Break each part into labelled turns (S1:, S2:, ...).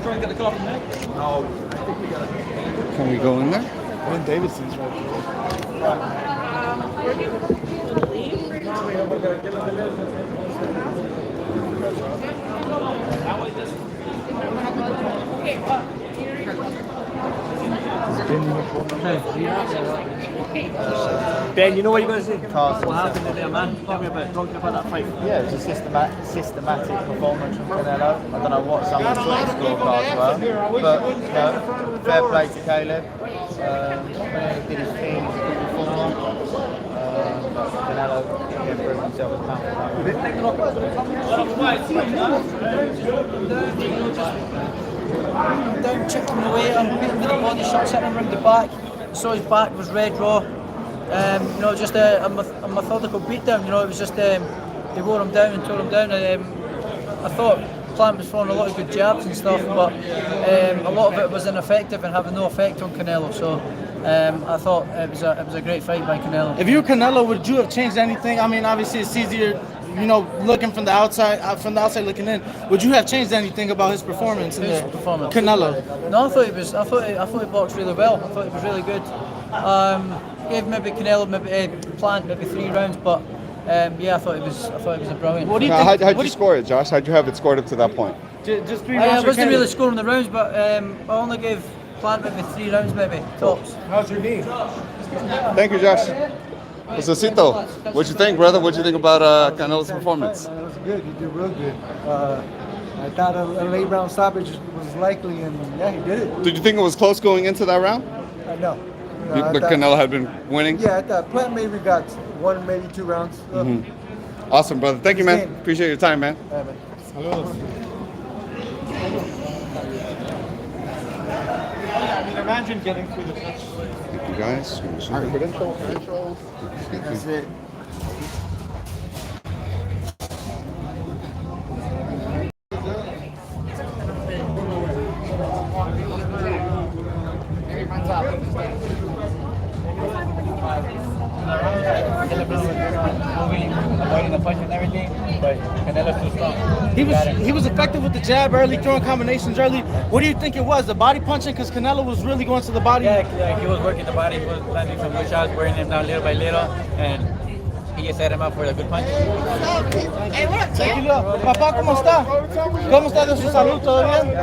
S1: try and get the car from there?
S2: No.
S3: Can we go in there?
S2: When Davidson's right
S1: Ben, you know what you're going to say?
S2: Carson
S1: What happened in there, man? Talking about that fight.
S2: Yeah, it was a systematic performance from Canelo. I don't know what some of the scorecards were, but you know, fair play to Caleb. He did his thing, he was a good performer. But Canelo didn't prove himself as
S4: Down, chipped him away, beating with the body shots, hitting him round the back. So his back was red raw. You know, just a methodical beatdown. You know, it was just they wore him down and tore him down. I thought Plant was throwing a lot of good jabs and stuff, but a lot of it was ineffective and having no effect on Canelo. So I thought it was a great fight by Canelo.
S5: If you were Canelo, would you have changed anything? I mean, obviously it's easier, you know, looking from the outside looking in. Would you have changed anything about his performance? Canelo.
S4: No, I thought he boxed really well. I thought he was really good. Gave maybe Canelo Plant maybe 3 rounds, but yeah, I thought it was a brilliant.
S3: What do you think? How'd you score it, Josh? How'd you have it scored up to that point?
S5: Just 3 rounds.
S4: I wasn't really scoring the rounds, but I only gave Plant maybe 3 rounds, maybe tops.
S2: How's your knee?
S3: Thank you, Josh. Josecito, what'd you think, brother? What'd you think about Canelo's performance?
S6: It was good. He did real good. I thought a late round stoppage was likely, and yeah, he did it.
S3: Did you think it was close going into that round?
S6: No.
S3: But Canelo had been winning?
S6: Yeah, I thought Plant maybe got 1, maybe 2 rounds.
S3: Awesome, brother. Thank you, man. Appreciate your time, man.
S2: Imagine getting through the fence.
S3: Thank you, guys.
S2: That's it.
S1: Avoiding the punch and everything, but Canelo's too strong.
S5: He was effective with the jab early, throwing combinations early. What do you think it was? The body punching? Because Canelo was really going to the body.
S1: Yeah, he was working the body. He was landing some good shots, wearing him down little by little, and he just set him up for a good punch.
S5: Tranquilo. Papá, ¿cómo está? ¿Cómo está de su salud? ¿Todo bien?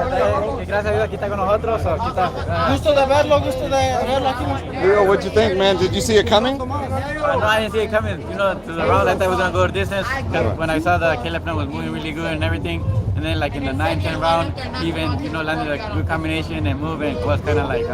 S1: Gracias a Dios, aquí está con nosotros. Aquí está.
S5: Gusto de verlo aquí.
S3: Leo, what'd you think, man? Did you see it coming?
S1: No, I didn't see it coming. You know, to the round, I thought it was going to go a distance. When I saw that Caleb was moving really good and everything, and then like in the 9th, 10th round, he even, you know, landed a good combination and moving was kind of like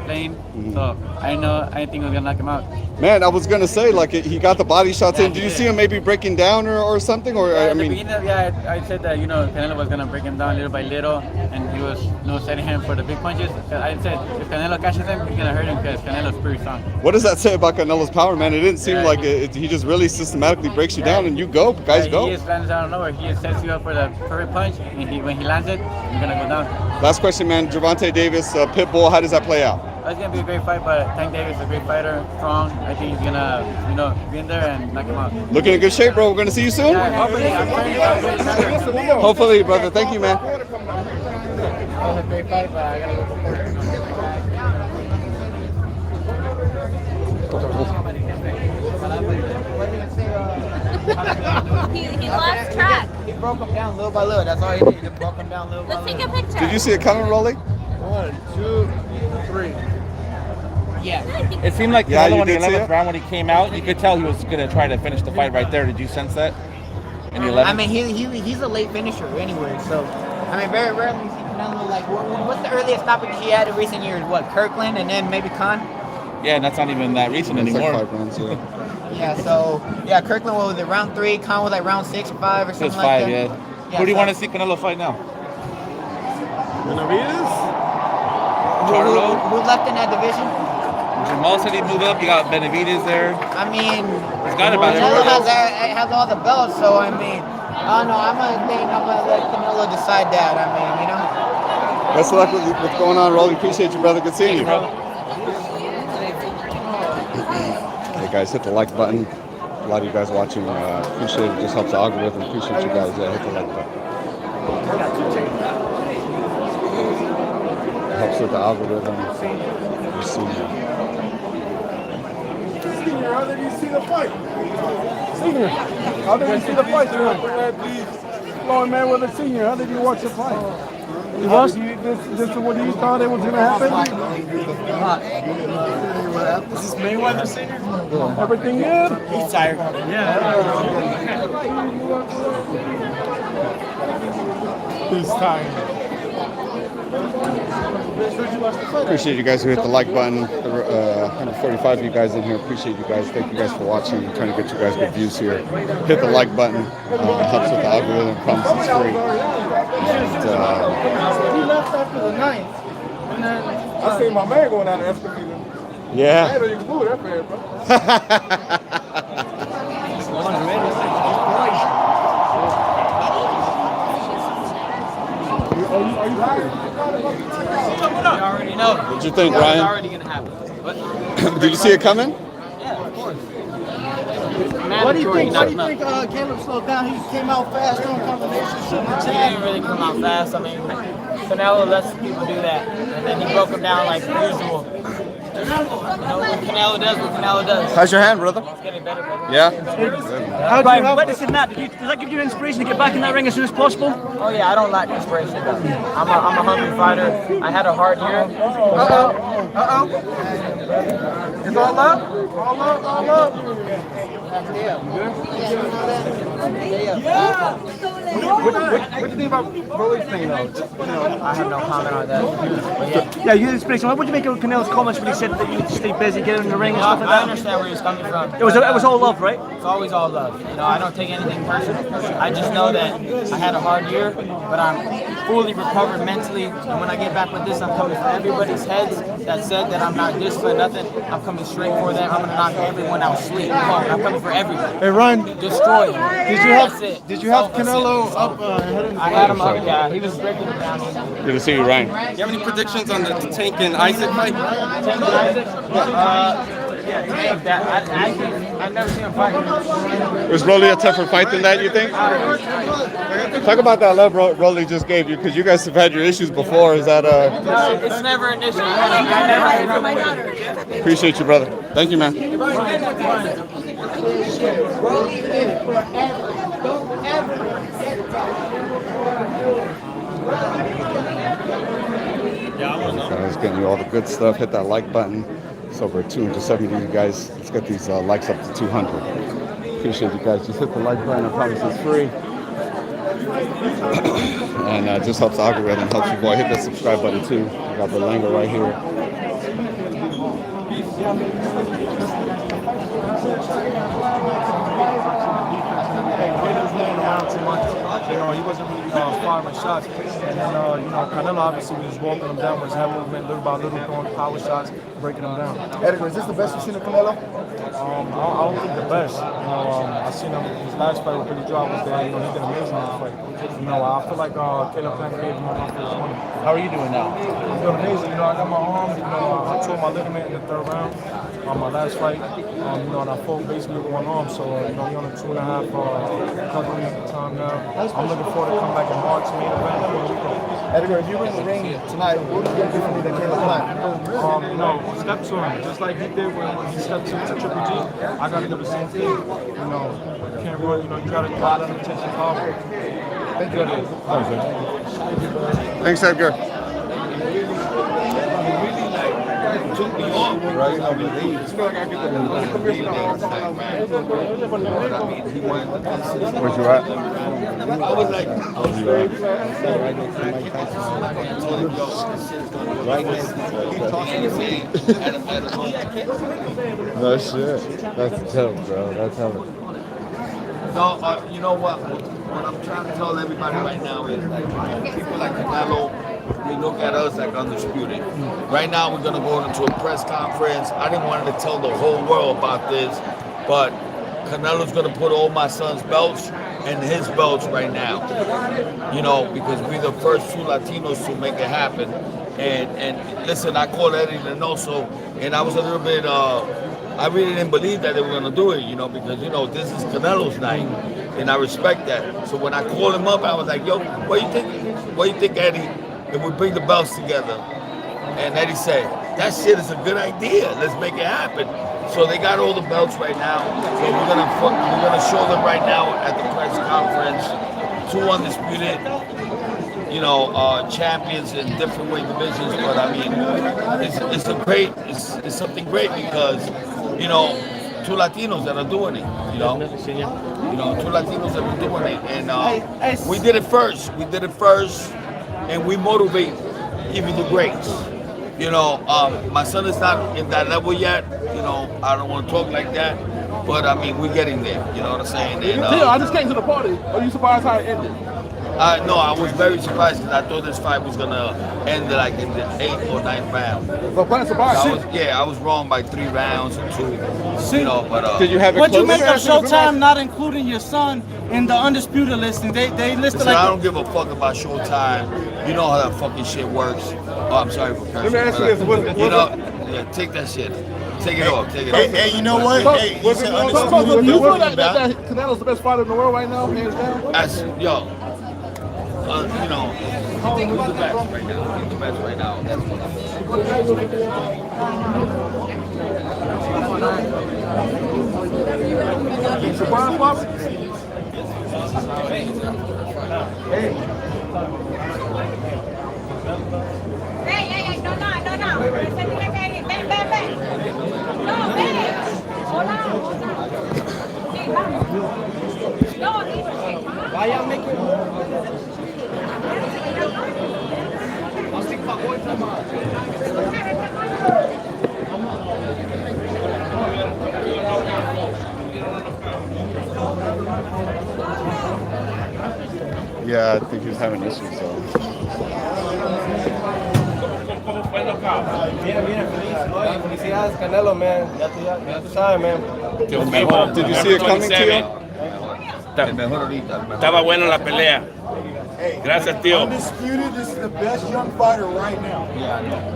S1: playing. So I didn't think it was going to knock him out.
S3: Man, I was going to say, like, he got the body shots in. Did you see him maybe breaking down or something? Or
S1: I mean, I said that, you know, Canelo was going to break him down little by little, and he was, you know, setting him for the big punches. I said, if Canelo catches him, he's going to hurt him because Canelo's pretty strong.
S3: What does that say about Canelo's power, man? It didn't seem like he just really systematically breaks you down and you go, guys go.
S1: He just lands out of nowhere. He just sets you up for the perfect punch, and when he lands it, you're going to go down.
S3: Last question, man. Gervonta Davis, Pitbull, how does that play out?
S1: It's going to be a great fight, but Tank Davis is a great fighter, strong. I think he's going to, you know, be in there and knock him out.
S3: Looking in good shape, bro. We're going to see you soon?
S1: Yeah, hopefully. I'm training.
S3: Hopefully, brother. Thank you, man.
S1: That was a great fight, but I got to go
S7: He lost track.
S2: He broke him down little by little. That's all he did. He broke him down little by
S7: Let's
S2: little.
S7: take a picture.
S3: Did you see it coming, Rolly?
S2: 1, 2, 3.
S7: Yeah.
S8: It seemed like
S3: Yeah,
S8: Canelo
S3: you
S8: in the
S3: did see
S8: 11th
S3: it?
S8: round when he came out, you could tell he was going to try to finish the fight right there. Did you sense that? In the 11th?
S9: I mean, he's a late finisher anyway, so I mean, very rarely you see Canelo like. What's the earliest stoppage he had in recent years? What, Kirkland and then maybe Khan?
S8: Yeah, and that's not even that recent anymore.
S3: Like 5 rounds, yeah.
S9: Yeah, so yeah, Kirkland was it round 3, Khan was like round 6 or 5 or something
S8: It's
S9: like
S8: 5,
S9: that.
S8: yeah. Who do you want to see Canelo fight now?
S2: Benavidez?
S8: Charlo?
S9: Who left in that division?
S8: Jamal said he moved up. You got Benavidez there.
S9: I mean,
S8: He's got about
S9: Canelo
S8: it.
S9: has all the belts, so I mean, I don't know. I'm gonna let Canelo decide that. I mean, you know.
S3: Best of luck with what's going on, Rolly. Appreciate you, brother. Good seeing you.
S8: Bro.
S3: Hey, guys, hit the like button. A lot of you guys watching, appreciate it. Just helps the algorithm. Appreciate you guys. Hit the like button. helps with the algorithm. You see.
S10: Senior, how did you see the fight? Senior, how did you see the fight tonight? Floyd Mayweather Senior, how did you watch the fight? You watched this is what you thought it was going to happen?
S5: This is Mayweather Senior.
S10: Everything good?
S5: He's tired.
S10: He's tired.
S3: Appreciate you guys who hit the like button. 145 of you guys in here. Appreciate you guys. Thank you guys for watching. I'm trying to get you guys good views here. Hit the like button. It helps with the algorithm. Promise it's free. And,
S5: He left after the ninth. And then
S10: I seen my man going out of Escondido.
S3: yeah.
S10: I didn't even move that man, bro. Are you tired?
S4: You already know.
S3: What'd you think,
S4: It's
S3: Ryan?
S4: already gonna happen. But
S3: Did you see it coming?
S4: yeah, of course.
S5: what do you
S4: Mandatory,
S5: think?
S4: not
S5: What do you think Caleb slowed down? He came out fast on combination, shooting the
S9: He
S5: jab.
S9: didn't really come out fast. I mean, Canelo lets people do that, and then he broke him down like usual. You know what Canelo does, what Canelo does.
S3: How's your hand, brother?
S9: It's getting better, brother.
S3: Yeah?
S4: Brian, witnessing that, does that give you inspiration to get back in that ring as soon as possible?
S9: Oh yeah, I don't lack inspiration. I'm a hungry fighter. I had a hard year.
S10: It's all up? All up, all up. What do you think about Broly's thing, though?
S9: I have no comment on that.
S4: Yeah, you had inspiration. What would you make of Canelo's comments when he said that you need to stay busy, get in the ring and stuff like
S9: I
S4: that?
S9: understand where he's coming from.
S4: It was all love, right?
S9: It's always all love. You know, I don't take anything personal. I just know that I had a hard year, but I'm fully recovered mentally. And when I get back with this, I'm coming for everybody's heads that said that I'm not disciplined, nothing. I'm coming straight for them. I'm gonna knock everyone out sleep. I'm coming for everybody.
S5: Hey, Ryan,
S9: Destroy them.
S5: did you have Canelo up ahead of
S9: I had him up, yeah. He was breaking it down.
S3: Good to see you, Ryan.
S8: Do you have any predictions on the Tank and Isaac fight?
S9: Tank Isaac? Yeah, Tank. I've never seen him fight.
S3: Was Rolly a tougher fight than that, you think? Talk about that love Rolly just gave you, because you guys have had your issues before. Is that
S9: It's never an issue.
S3: Appreciate you, brother. Thank you, man. Guys, getting you all the good stuff. Hit that like button. It's over 270 of you guys. Let's get these likes up to 200. Appreciate you guys. Just hit the like button. I promise it's free. And it just helps the algorithm. Helps you boy. Hit that subscribe button too. I got the Berlanga right here.
S10: Too much. You know, he wasn't really firing shots. And then, Canelo obviously was just walking him down with his head movement, little by little, throwing power shots, breaking him down.
S6: Edgar, is this the best you've seen of Canelo?
S10: I don't think the best. I seen him, his last fight with Billy Joe was there. You know, he did amazing in that fight. You know, I feel like Caleb Plant gave him a first one.
S8: How are you doing now?
S10: He's doing amazing. You know, I got my arm, I tore my ligament in the third round on my last fight. And I fought basically with one arm, so, he on a 2.5 recovery time now. I'm looking forward to come back in March, main event.
S6: Edgar, if you were in the ring tonight, what would you get differently than Caleb Plant?
S10: Step to him, just like he did when he stepped to Triple G. I gotta do the same thing. You can't run, you gotta let him attention power. Thank you.
S3: Thanks, Edgar.
S10: Right? I
S3: Where's you at? No shit. That's tough, bro. That's tough.
S11: No, you know what? What I'm trying to tell everybody right now is like people like Canelo, they look at us like undisputed. Right now we're gonna go into a press conference. I didn't want to tell the whole world about this, but Canelo's gonna put all my son's belts and his belts right now. Because we're the first two Latinos to make it happen. And listen, I called Eddie Reynoso, and I was a little bit I really didn't believe that they were going to do it, because, this is Canelo's night, and I respect that. So when I called him up, I was like, yo, what do you think, Eddie, if we bring the belts together? And Eddie said, that shit is a good idea. Let's make it happen. So they got all the belts right now. So we're gonna show them right now at the press conference. 2 undisputed, champions in different weight divisions. But I mean, it's something great because, 2 Latinos that are doing it. 2 Latinos that are doing it, and we did it first. And we motivate even the greats. My son is not in that level yet. I don't want to talk like that, but I mean, we're getting there. You know what I'm saying? And,
S8: I just came to the party. Are you surprised how it ended?
S11: No, I was very surprised because I thought this fight was gonna end like in the 8th or 9th round. I was wrong by 3 rounds or 2. But
S5: did you have? What'd you make of Showtime not including your son in the undisputed listing? They listed
S11: I don't give a fuck about Showtime. You know how that fucking shit works. Oh, I'm sorry for cursing.
S8: Let me ask you
S11: this: take that shit. Take it off.
S12: Hey, you know what?
S8: Do you feel that Canelo's the best fighter in the world right now, hands down?
S11: Who's the best right now? He's the best right now. That's
S8: You surprised, Bobby?
S7: Hey, no. Ven. No, ven. Hola. Sí, vamos. No, vaya, make it. I'll stick my boy to
S3: Yeah, I think he was having issues, so.
S10: Felicidades, Canelo, man. Ya tú sabes, man.
S3: Did you see it coming, Tio?
S13: Estaba buena la pelea. Gracias, tío.
S12: Undisputed, this is the best young fighter right now.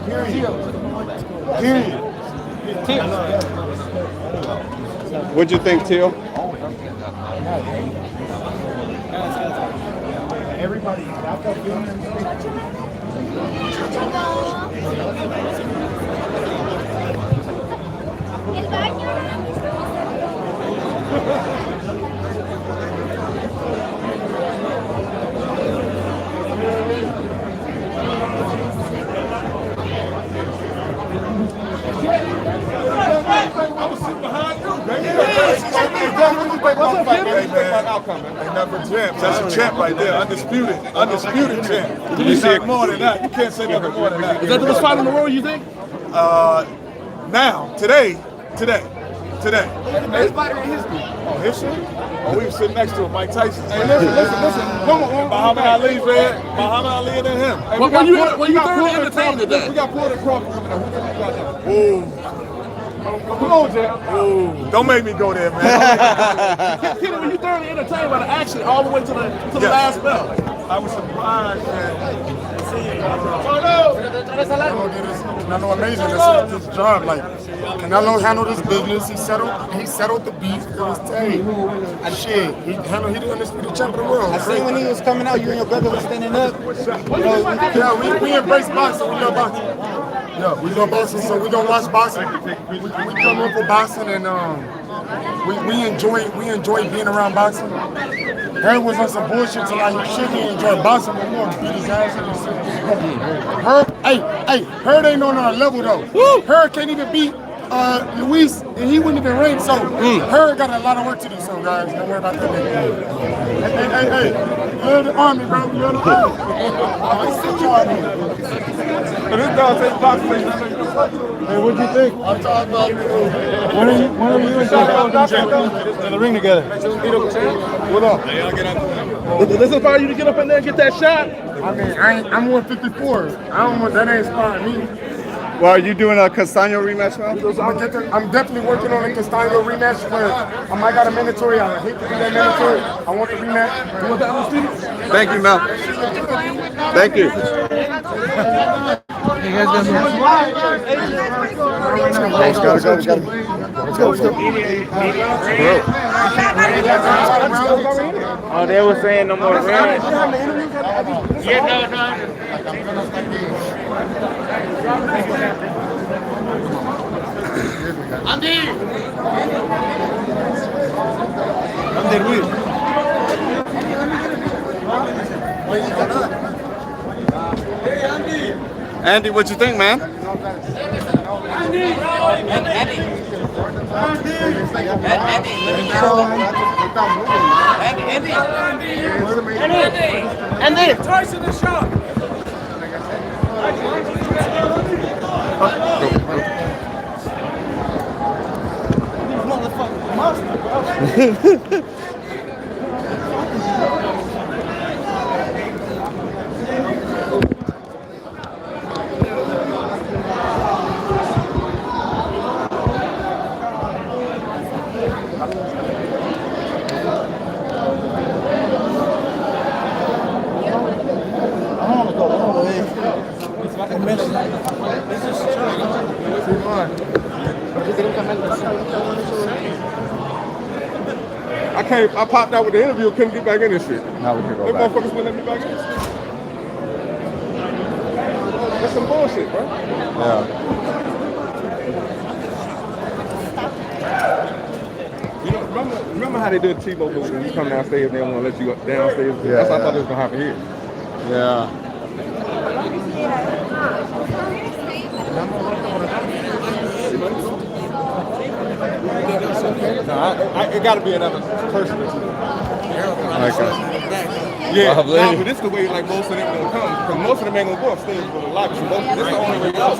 S12: Period.
S3: What'd you think, Tio?
S12: Everybody back up
S7: El baño.
S12: I was sitting behind you, baby. Ain't nothing but champs. That's a champ right there. Undisputed champ.
S8: Did you see it?
S12: More than that. You can't say nothing more than that.
S8: Is that the best fight in the world, you think?
S12: Now, today. Best fighter in history. Oh, history? Oh, we were sitting next to him, Mike Tyson. Hey, listen. Come on. Muhammad Ali, man. Muhammad Ali and him. Hey,
S8: were you thoroughly entertained today?
S12: We got Porter Crawford coming up. Who we got now? Ooh. Come on, Jack. Ooh. Don't make me go there, man.
S8: Kenny, were you thoroughly entertained by the action all the way to the last bell?
S12: I was surprised, man. Canelo amazing. That's his job. Like Canelo handled his business. He settled the beef. It was tame. Shit. He didn't understand the champ of the world.
S2: I see when he was coming out, you and your brother was standing up.
S12: Yeah, we embrace boxing. We love boxing. Yeah, we love boxing, so we don't watch boxing. We come in for boxing, and we enjoy being around boxing. Herb was on some bullshit till like shit. He enjoy boxing, but we want to beat his ass. Herb ain't on our level though. Herb can't even beat Luis, and he wouldn't even ring. So Herb got a lot of work to do. So guys, don't worry about that. Hey, you're the army, bro. You're the army. I see y'all.
S10: This dog takes boxing.
S12: Hey, what'd you think? I'm talking about when are you and Shaq in the ring together? What up?
S8: Does this inspire you to get up in there and get that shot?
S12: I mean, I'm 154. That ain't inspiring me.
S3: Well, are you doing a Castaño rematch now?
S12: I'm definitely working on a Castaño rematch where I might got a mandatory. I hate to do that mandatory. I want the rematch.
S8: You want that undisputed?
S3: Thank you, Mel. Thank you.
S5: You guys gonna
S3: Let's go.
S13: Oh, they were saying no more rounds. Yeah, no.
S3: Andy, what you think, man?
S8: Andy, twice in the shot.
S12: I popped out with the interview, couldn't get back in this shit.
S3: Now we can go
S12: Them
S3: back.
S12: motherfuckers wouldn't let me back in this shit. That's some bullshit, bro.
S3: Yeah.
S12: You know, remember how they did T-Mobile when you come downstairs, they don't want to let you up downstairs?
S3: Yeah,
S12: That's what I
S3: yeah.
S12: thought it was going to happen here.
S3: Yeah.
S12: No, it got to be another person or two. Yeah,
S3: Probably.
S12: nah, but this is the way like most of them gonna come, because most of them ain't gonna go upstairs for the lobby. So this is the only way out. I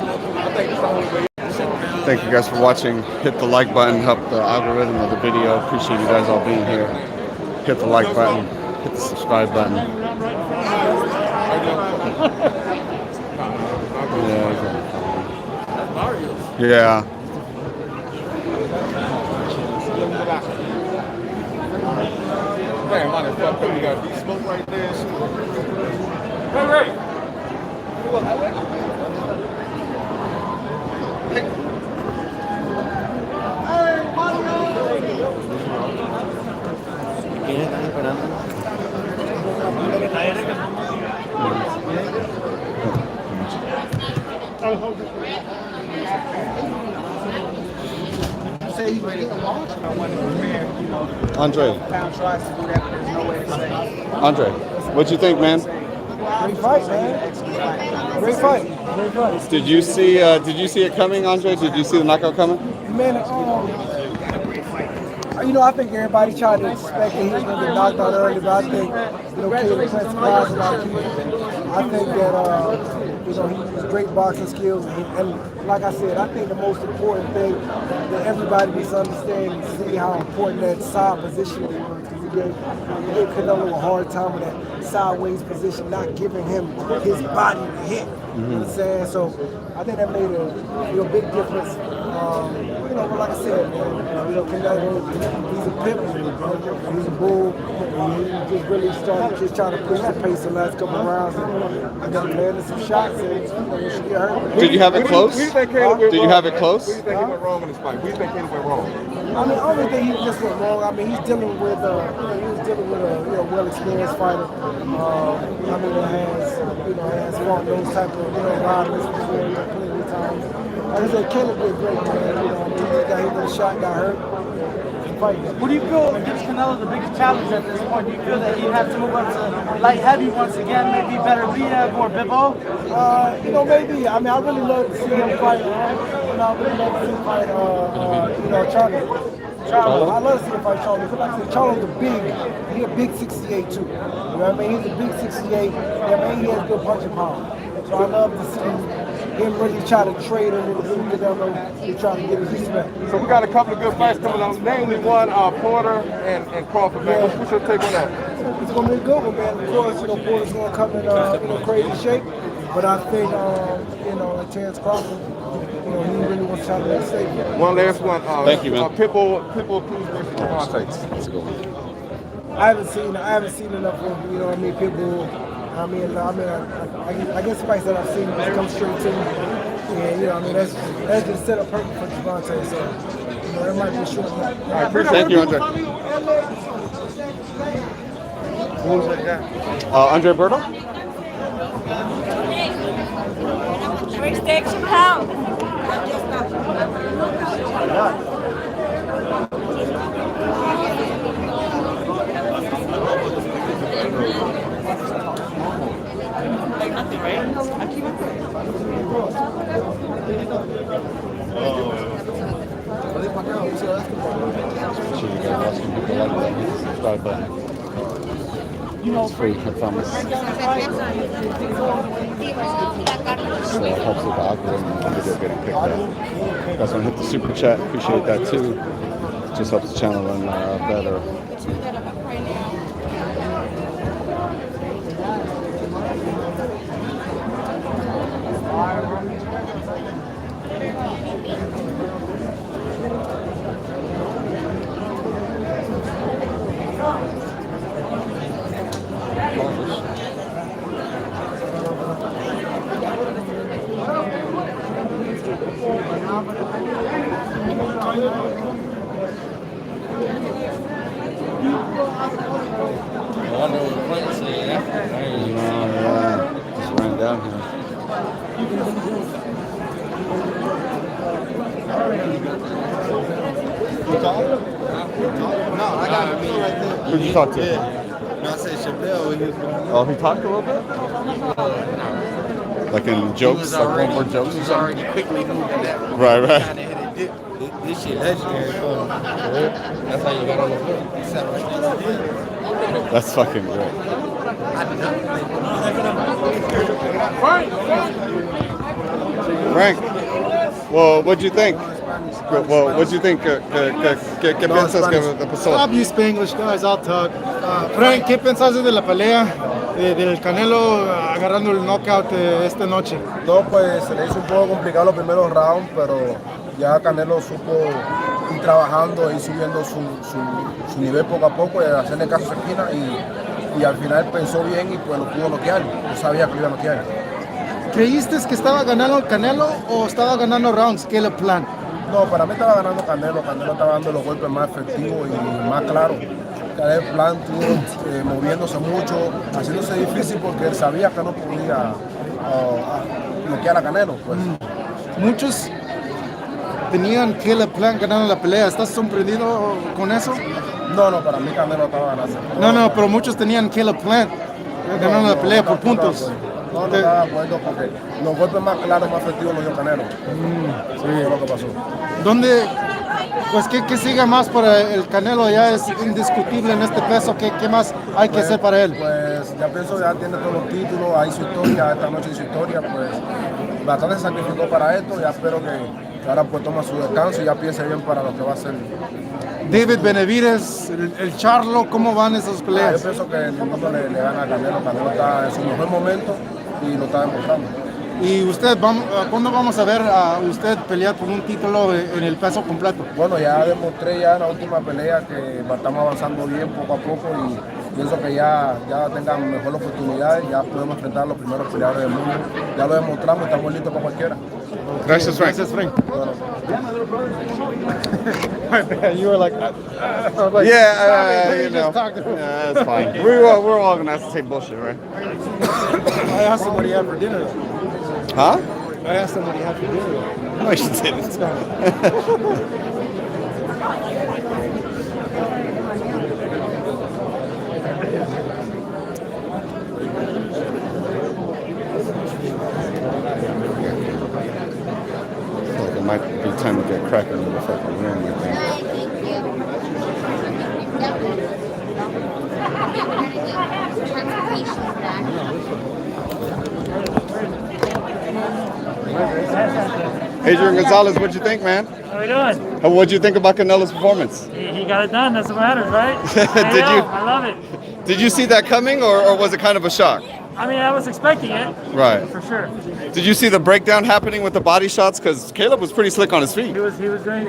S12: think this is the only way out.
S3: Thank you guys for watching. Hit the like button, help the algorithm of the video. Appreciate you guys all being here. Hit the like button, hit the subscribe button. Yeah.
S12: Man, mine is fucked up. You got deep smoke right there. Hey,
S3: Andre, what you think, man?
S6: Great fight, man. Great fight. Great fight.
S3: Did you see it coming, Andre? Did you see the knockout coming?
S6: Man, you know, I think everybody tried to expect that he was going to get knocked out early, but I think, you know, Caleb played surprise a lot of people. I think that, you know, he has great boxing skills, and like I said, I think the most important thing that everybody needs to understand and see how important that side position is. He gave Canelo a hard time with that sideways position, not giving him his body to hit. You know what I'm saying? So I think that made a big difference. You know, but like I said, man, you know, Canelo, he's a pimp, he's a bull, and he just really started just trying to push the pace the last couple of rounds. And got landed some shots, and you know, when she get hurt.
S3: Did you have it close?
S12: Did
S3: you have it close?
S12: What do you think he went wrong in this fight? What do you think Caleb went wrong?
S6: I mean, I don't think he just went wrong. I mean, he's dealing with, a well-experienced fighter. I mean, has fought those type of, rivals before, plenty of times. Like I said, Caleb did great, man. You know, he just got hit with a shot, got hurt.
S5: What do you feel gives Canelo the biggest challenge at this point? Do you feel that he'd have to move up to light heavy once again, maybe better Liev or Bivol?
S6: You know, maybe. I mean, I really love to see him fight. You know, I really love to see him fight, Charlie. I love to see him fight Charlie. Because like I said, Charlie's he's a big 68 too. You know what I mean? He's a big 68. I mean, he has good punching power. So I love to see him really try to trade him with Canelo to try to get his respect.
S12: So we got a couple of good fights coming up, namely one, Porter and Crawford. Man, what's your take on that?
S6: It's going to be a good one, man. Of course, Porter's going to come in crazy shape. But I think, Terrence Crawford, he really wants to try to make it safe.
S12: One last one.
S3: Thank you, man.
S12: Pitbull Cruz versus Javante.
S3: Let's go.
S6: I haven't seen enough of him, Pitbull. I guess the fights that I've seen just come straight to me. And, that's just set up perfect for Javante. So, that might be a short one.
S3: All right, thank you, Andre.
S12: Who was that guy?
S3: Andre Berto?
S7: the extra pound.
S3: Make sure you guys watching, hit the like button, hit the subscribe button. It's free, I promise. So it helps with the algorithm and the video getting picked up. If you guys want to hit the super chat, appreciate that too. It just helps the channel run better. Just ran down here. Who'd you talk to?
S2: No, I said Chappelle.
S3: Oh, he talked a little bit? Like in jokes, like one more jokes or something?
S2: Quickly moved to that.
S3: Right, right.
S2: Kinda hit a dip. This shit legendary. That's how you got on the floor.
S3: That's fucking great. Frank, well, what'd you think? Well, what'd you think? ¿Qué piensas que pasó?
S14: Stop you Spanglish guys, I'll talk. Frank, ¿qué pensaste de la pelea del Canelo agarrando el knockout esta noche?
S6: No, pues se le hizo un poco complicado los primeros rounds, pero ya Canelo supo ir trabajando y subiendo su nivel poco a poco, y hacerle caso a esa esquina y al final pensó bien y pues lo pudo noquear. Yo sabía que lo iba a noquear.
S14: ¿Creíste que estaba ganando el Canelo o estaba ganando rounds? ¿Qué es el plan?
S6: No, para mí estaba ganando Canelo. Canelo estaba dando los golpes más efectivos y más claros. El plan estuvo moviéndose mucho, haciéndose difícil porque él sabía que no podía noquear a Canelo. Pues.
S14: Muchos tenían que el plan ganando la pelea. ¿Estás sorprendido con eso?
S6: No, para mí Canelo estaba ganando.
S14: No, pero muchos tenían que el plan ganando la pelea por puntos.
S6: No estaba de acuerdo porque los golpes más claros, más efectivos los dio Canelo. Sí, es lo que pasó.
S14: ¿Dónde? Pues ¿qué sigue más para el Canelo? Ya es indiscutible en este peso. ¿Qué más hay que hacer para él?
S6: Pues ya pienso ya tiene todos los títulos, hay su historia, esta noche su historia, pues bastante se sacrificó para esto, ya espero que ahora pues toma su descanso y ya piense bien para lo que va a hacer.
S14: David Benavides, el Charlo, ¿cómo van esas peleas?
S6: Yo pienso que ninguno le gana a Canelo. Canelo está en su mejor momento y lo está demostrando.
S14: ¿Y usted, cuándo vamos a ver a usted pelear por un título en el peso completo?
S6: Bueno, ya demostré ya en la última pelea que estamos avanzando bien poco a poco y pienso que ya tengan mejor oportunidades, ya podemos enfrentar a los primeros peleadores del mundo. Ya lo demostramos, estamos listos para cualquiera.
S3: Gracias, Frank.
S14: Gracias, Frank.
S3: You were like, yeah, you know, yeah, that's fine. We're all gonna have to say bullshit, right?
S14: I asked him what he had for dinner.
S3: Huh?
S14: I asked him what he had for dinner.
S3: No, you didn't. It might be time to get cracking in the fucking room, I think. Adrian Gonzalez, what'd you think, man?
S15: How we doing?
S3: What'd you think about Canelo's performance?
S15: He got it done. That's what matters, right?
S3: Did you?
S15: I love it.
S3: Did you see that coming, or was it kind of a shock?
S15: I mean, I was expecting it.
S3: Right.
S15: For sure.
S3: Did you see the breakdown happening with the body shots? Because Caleb was pretty slick on his feet.
S15: He was doing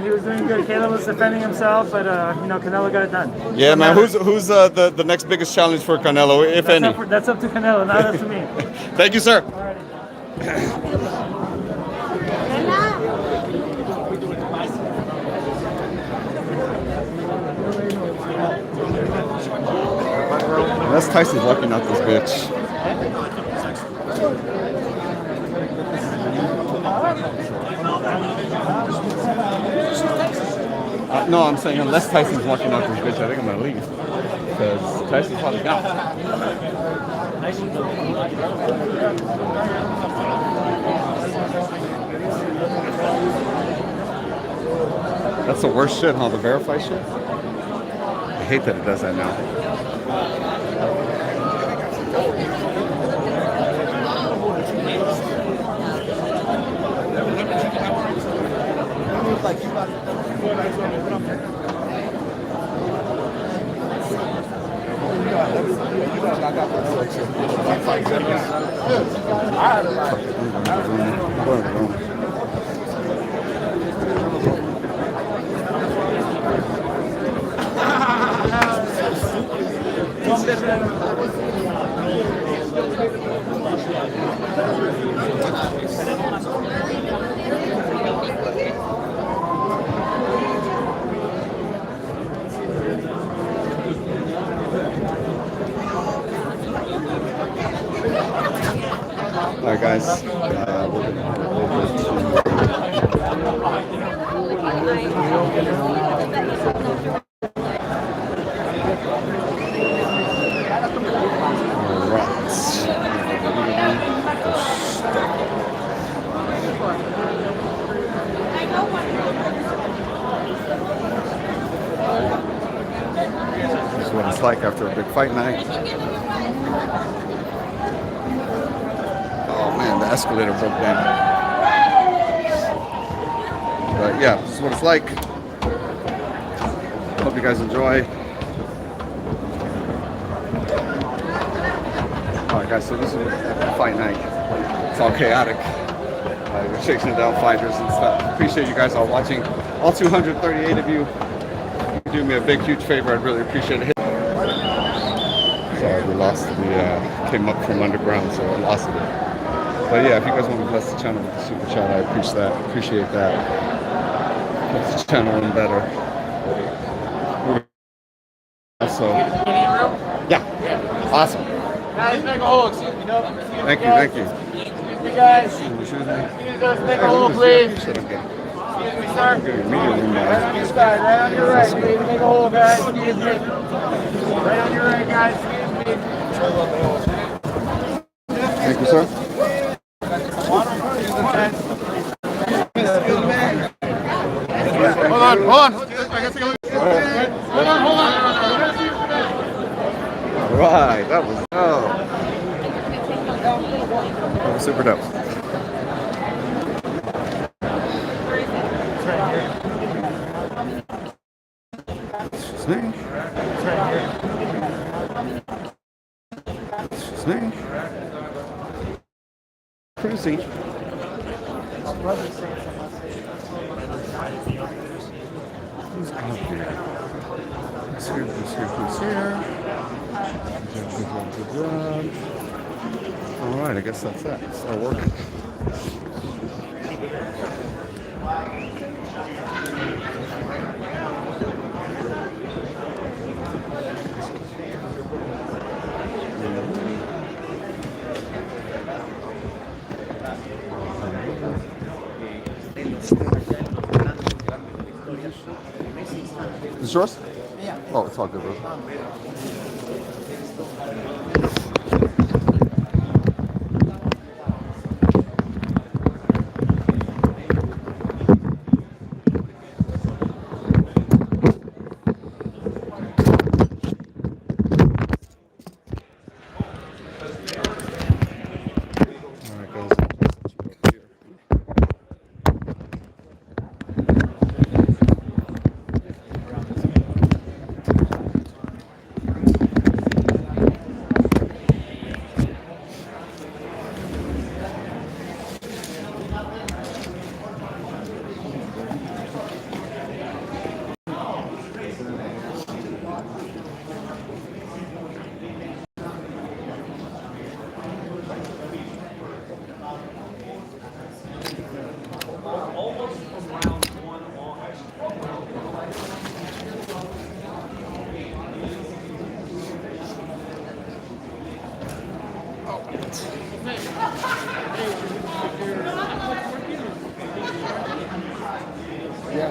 S15: good. Caleb was defending himself, but Canelo got it done.
S3: Yeah, man. Who's the next biggest challenge for Canelo, if any?
S15: That's up to Canelo, not up to me.
S3: Thank you, sir. That's Tyson's lucky not this bitch. No, I'm saying unless Tyson's walking out this bitch, I think I'm gonna leave because Tyson's probably gone. That's the worst shit, huh? The verify shit. I hate that it does that now. All right, guys. We're going to go over this is what it's like after a big fight night. Oh man, the escalator broke down. But yeah, this is what it's like. Hope you guys enjoy. Alright guys, so this is the fight night. It's all chaotic. We're chasing down fighters and stuff. Appreciate you guys all watching. All 238 of you. Do me a big, huge favor. I'd really appreciate it. Sorry, we lost. We came up from underground, so we lost it. But yeah, if you guys want to bless the channel with the super chat, I appreciate that. Makes the channel run better. So, yeah, awesome.
S8: Guys, make a hole.
S3: Thank you.
S8: You guys,
S3: Excuse me.
S8: make a hole, please.
S3: Excuse me,
S8: Excuse me, sir.
S3: right
S8: on your side, right on your right, please. Make a hole, guys. Excuse me. Right on your right, guys. Excuse me.
S3: Thank you, sir.
S8: Hold on.
S3: All right, that was dope. That was super dope. Snake. Cruisy. Who's out here? Who's here? Good. All right, I guess that's that. Start working. Is yours? Yeah. Oh, it's all good, bro. Yeah.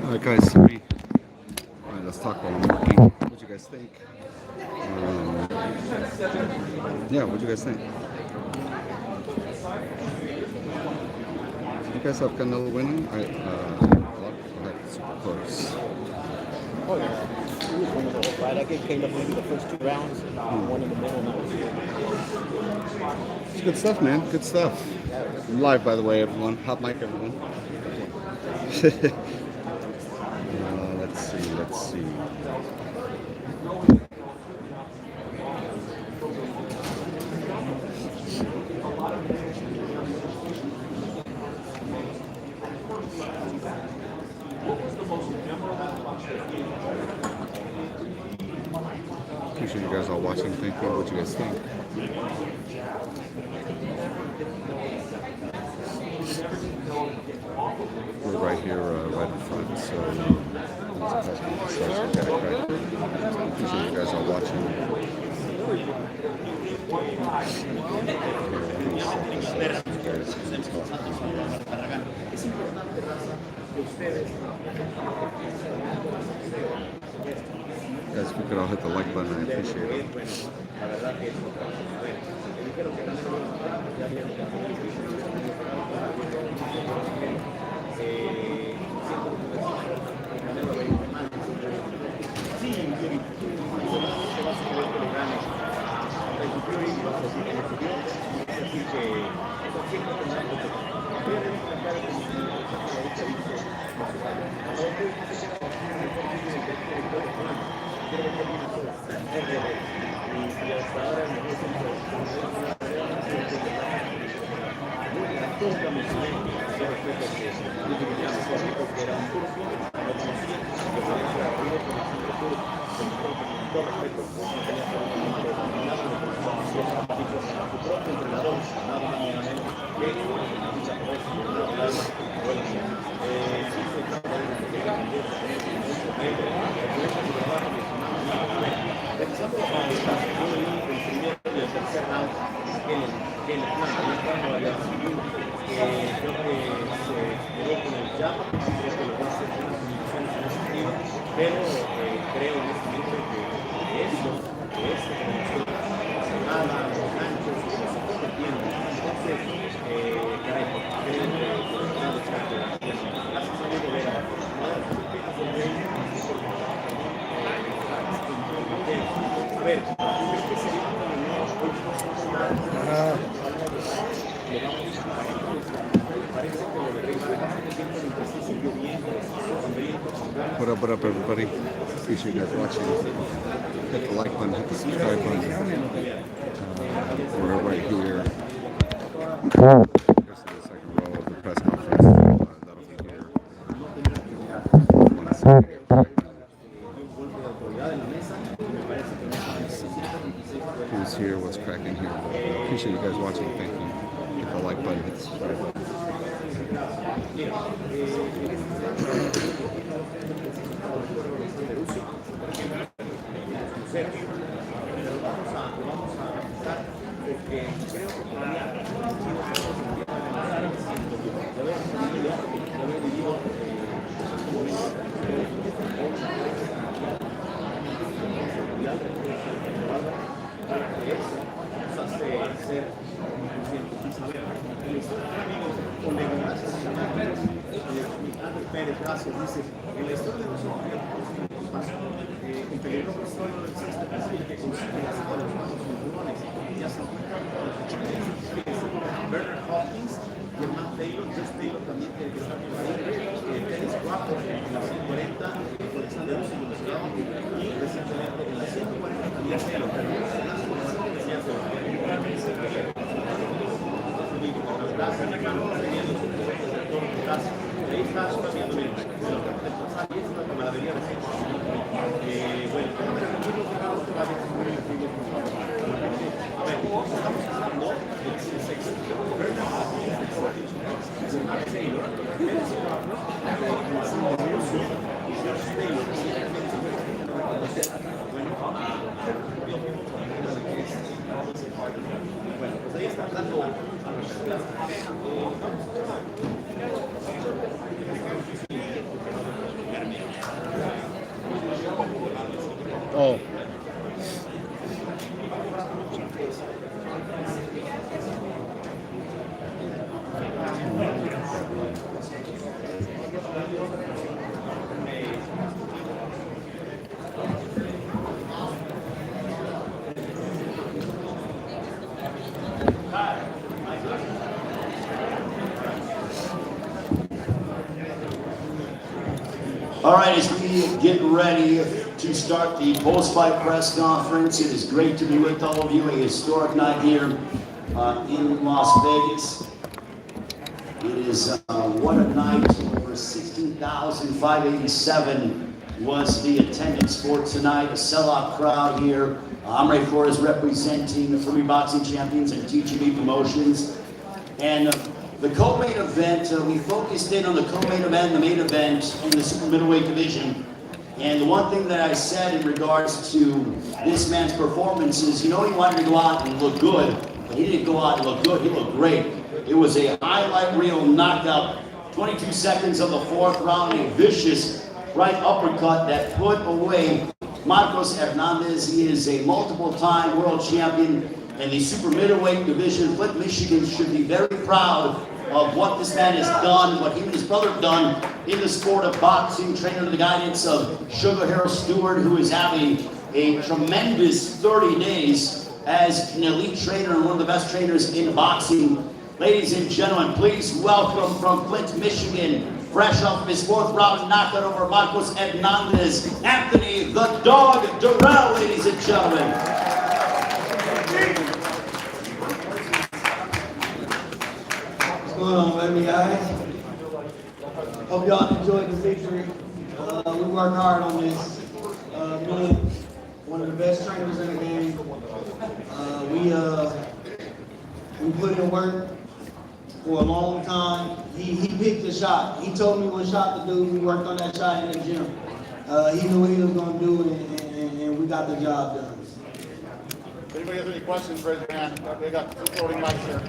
S3: All right, guys, all right, let's talk while I'm working. What you guys think? Yeah, what do you guys think? You guys have Canelo winning? A lot of people have it super close.
S16: Oh yeah, it was one of the whole fight. I gave Caleb maybe the first 2 rounds, one in the middle, and that was it.
S3: It's good stuff, man. Good stuff. I'm live, by the way, everyone. Hot mic, everyone. Let's see. Let's see. Appreciate you guys all watching. Thank you. What you guys think? We're right here, right in front. So, appreciate you guys all watching. Guys, if we could all hit the like button, I appreciate it. What up, everybody? Appreciate you guys watching. Hit the like button, hit the subscribe button. We're right here. Just in the second row of the press conference. That'll be here. Who's here? What's cracking here? Appreciate you guys watching. Thank you. Hit the like button, hit the subscribe button.
S17: Dice, en la historia de nosotros, el peligro del sexto pasillo que consigue la de los manos cinturones ya se encuentra Bernard Hopkins y el Matt Taylor, Josh Taylor también que está por ahí, Dennis Crawford en la 140, Alexander Usyk y recientemente en la 140 también Taylor, pero en la 140 ahí está viendo bien, como la debería decir. Bueno, a ver, estamos hablando del sexo.
S3: Oh.
S18: All right, as we get ready to start the post-fight press conference, it is great to be with all of you. A historic night here in Las Vegas. It is what a night. Over 16,587 was the attendance for tonight. A sellout crowd here. I'm Ray Flores representing the Free Boxing Champions and TGB Promotions. And the co-main event, we focused in on the co-main event, the main event in the super middleweight division. And the one thing that I said in regards to this man's performance is, he wanted to go out and look good, but he didn't go out and look good, he looked great. It was a highlight reel knockout, 22 seconds of the fourth round, a vicious right uppercut that put away Marcos Hernandez. He is a multiple-time world champion in the super middleweight division. Flint, Michigan should be very proud of what this man has done, what he and his brother have done in the sport of boxing, trained under the guidance of Sugar Harold Stewart, who is having a tremendous 30 days as an elite trainer and one of the best trainers in boxing. Ladies and gentlemen, please welcome from Flint, Michigan, fresh off of his fourth round knockout over Marcos Hernandez, Anthony the Dog Durrell, ladies and gentlemen.
S19: What's going on, baby guys? Hope y'all enjoyed the victory. We worked hard on this. Being one of the best trainers in the game. We put in work for a long time. He picked a shot. He told me what shot to do. We worked on that shot in the gym. He knew what he was going to do, and we got the job done.
S12: If anybody has any questions, raise your hand. They got two floating mics here.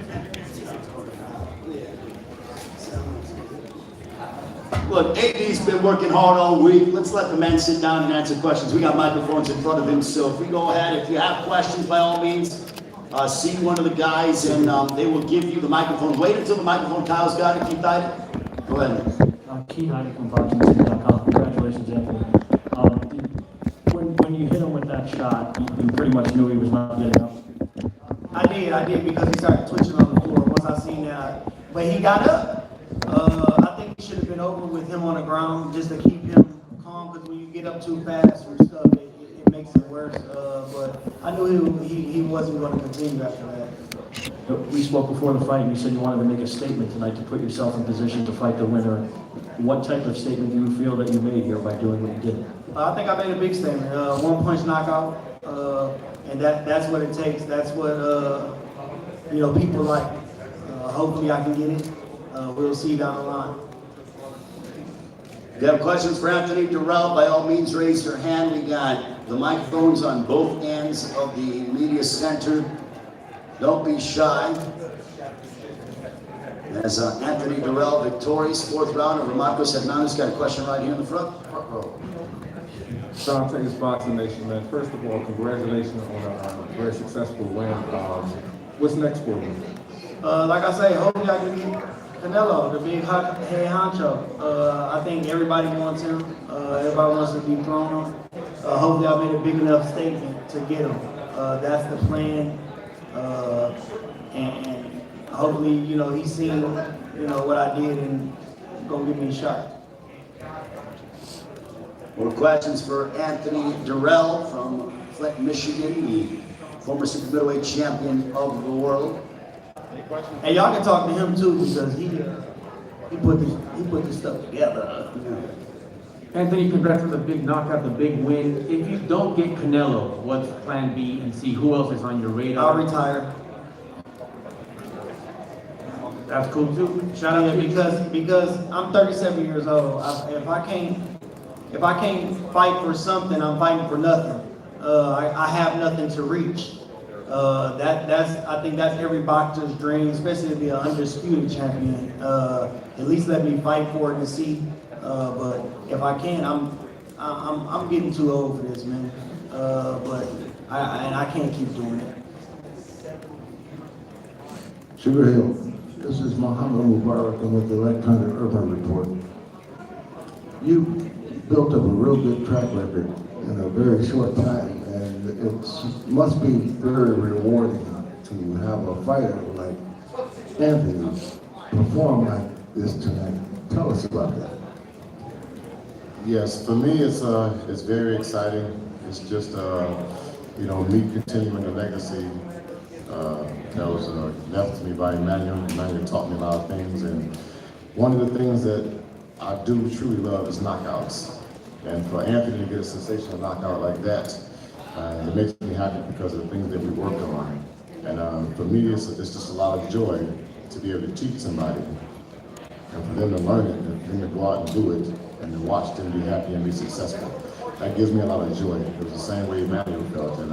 S18: Look, AD's been working hard all week. Let's let the men sit down and answer questions. We got microphones in front of him, so if we go ahead, if you have questions, by all means, see one of the guys, and they will give you the microphone. Wait until the microphone. Kyle's got it. Keith Hyde. Go ahead.
S20: Keith Hyde from BoxingTeam.com. Congratulations, Anthony. When you hit him with that shot, you pretty much knew he was not getting up.
S19: I did because he started twitching on the floor once I seen that. But he got up. I think it should have been over with him on the ground just to keep him calm, because when you get up too fast or stuff, it makes it worse. But I knew he wasn't going to continue after that.
S20: We spoke before the fight, and you said you wanted to make a statement tonight to put yourself in position to fight the winner. What type of statement do you feel that you made here by doing what you did?
S19: I think I made a big statement. One-punch knockout, and that's what it takes. That's what people like. Hopefully I can get it. We'll see down the line.
S18: If you have questions for Anthony Durrell, by all means raise your hand. We got the microphones on both ends of the media center. Don't be shy. As Anthony Durrell victorious, fourth round over Marcos Hernandez. Got a question right here in the front row.
S21: Sean Taylor's Boxing Nation, man. First of all, congratulations on a very successful win. What's next for you?
S19: Like I say, hopefully I can get Canelo, the big head honcho. I think everybody wants him. Everybody wants to dethrone him. Hopefully I made a big enough statement to get him. That's the plan. And hopefully, he's seen, what I did and gonna give me a shot.
S18: More questions for Anthony Durrell from Flint, Michigan, the former super middleweight champion of the world.
S19: And y'all can talk to him too, because he put this stuff together.
S22: Anthony, congrats on the big knockout, the big win. If you don't get Canelo, what's plan B and C? Who else is on your radar?
S19: I'll retire.
S22: That's cool too.
S19: Shout out because I'm 37 years old. If I can't fight for something, I'm fighting for nothing. I have nothing to reach. I think that's every boxer's dream, especially to be an undisputed champion. At least let me fight for it and see. But if I can, I'm getting too old for this, man. But I can't keep doing it.
S1: Sugar Hill, this is Muhammad Mubarak. I'm with the Electronic Urban Report. You built up a real good track record in a very short time, and it must be very rewarding to have a fighter like Anthony perform like this tonight. Tell us about that.
S4: Yes, for me, it's very exciting. It's just me continuing the legacy that was left to me by Emmanuel. Emmanuel taught me a lot of things, and one of the things that I do truly love is knockouts. And for Anthony to get a sensational knockout like that, it makes me happy because of the things that we worked on. And for me, it's just a lot of joy to be able to teach somebody, and for them to learn it, and for them to go out and do it, and to watch them be happy and be successful. That gives me a lot of joy. It was the same way Emmanuel felt, and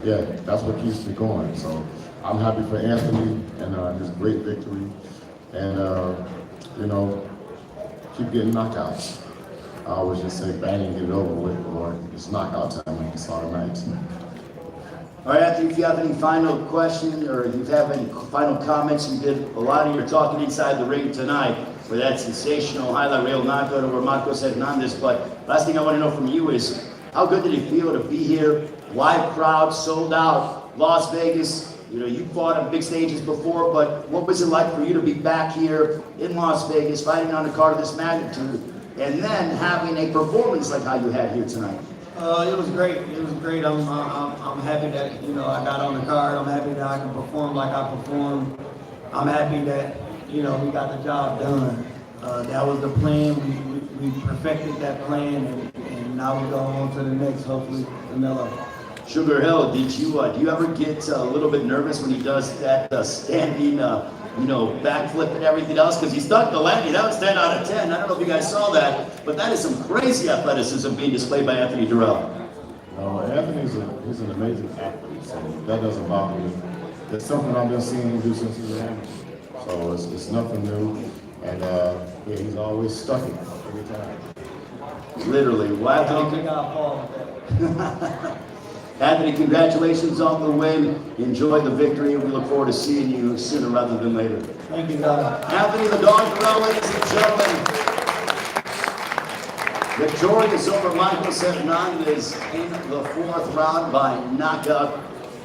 S4: yeah, that's what keeps me going. So I'm happy for Anthony and his great victory, and keep getting knockouts. I always just say bang and get it over with, or it's knockout time like you saw tonight.
S18: All right, Anthony, if you have any final questions or if you have any final comments, you did a lot of your talking inside the ring tonight for that sensational highlight reel knockout over Marcos Hernandez. But last thing I want to know from you is, how good did it feel to be here, live crowd, sold out, Las Vegas? You fought on big stages before, but what was it like for you to be back here in Las Vegas, fighting on a card of this magnitude, and then having a performance like how you had here tonight?
S19: It was great. It was great. I'm happy that I got on the card. I'm happy that I can perform like I performed. I'm happy that we got the job done. That was the plan. We perfected that plan, and now we go on to the next. Hopefully, Canelo.
S18: Sugar Hill, do you ever get a little bit nervous when he does that standing, backflip and everything else? Because he stuck the landing. That was 10 out of 10. I don't know if you guys saw that, but that is some crazy athleticism being displayed by Anthony Durrell.
S4: Anthony's he's an amazing athlete, so that doesn't bother me. It's something I've been seeing him do since he was a amateur. So it's nothing new, and he's always stuck it every time.
S18: Literally. Well, Anthony, congratulations on the win. Enjoy the victory, and we look forward to seeing you sooner rather than later.
S19: Thank you, God.
S18: Anthony the Dog Durrell, ladies and gentlemen. Victorious over Marcos Hernandez in the 4th round by knockout.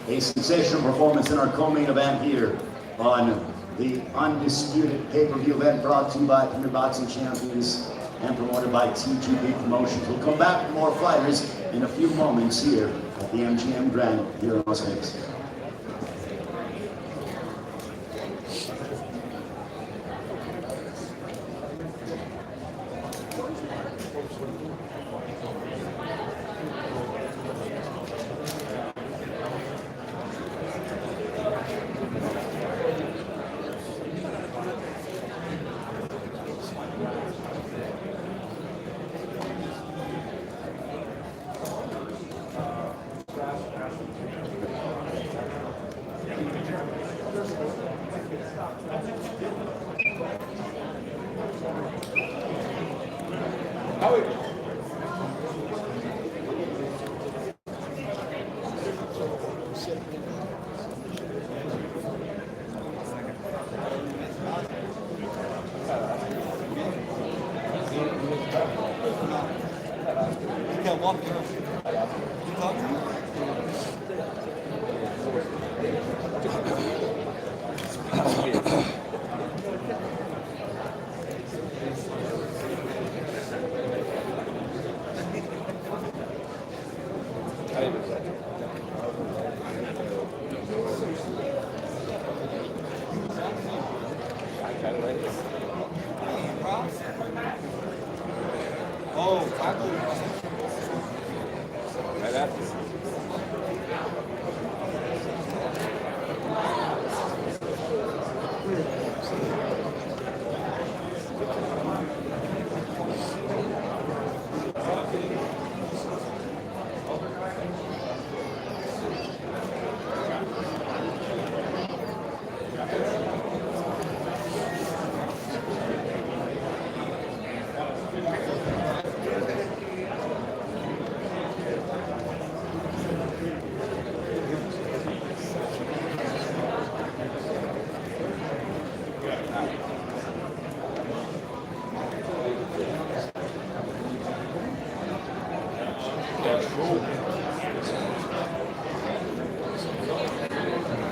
S18: A sensational performance in our co-main event here on the undisputed pay-per-view event brought to you by Premier Boxing Champions and promoted by TGP Promotions. We'll come back with more fighters in a few moments here at the MGM Grand here in Las Vegas.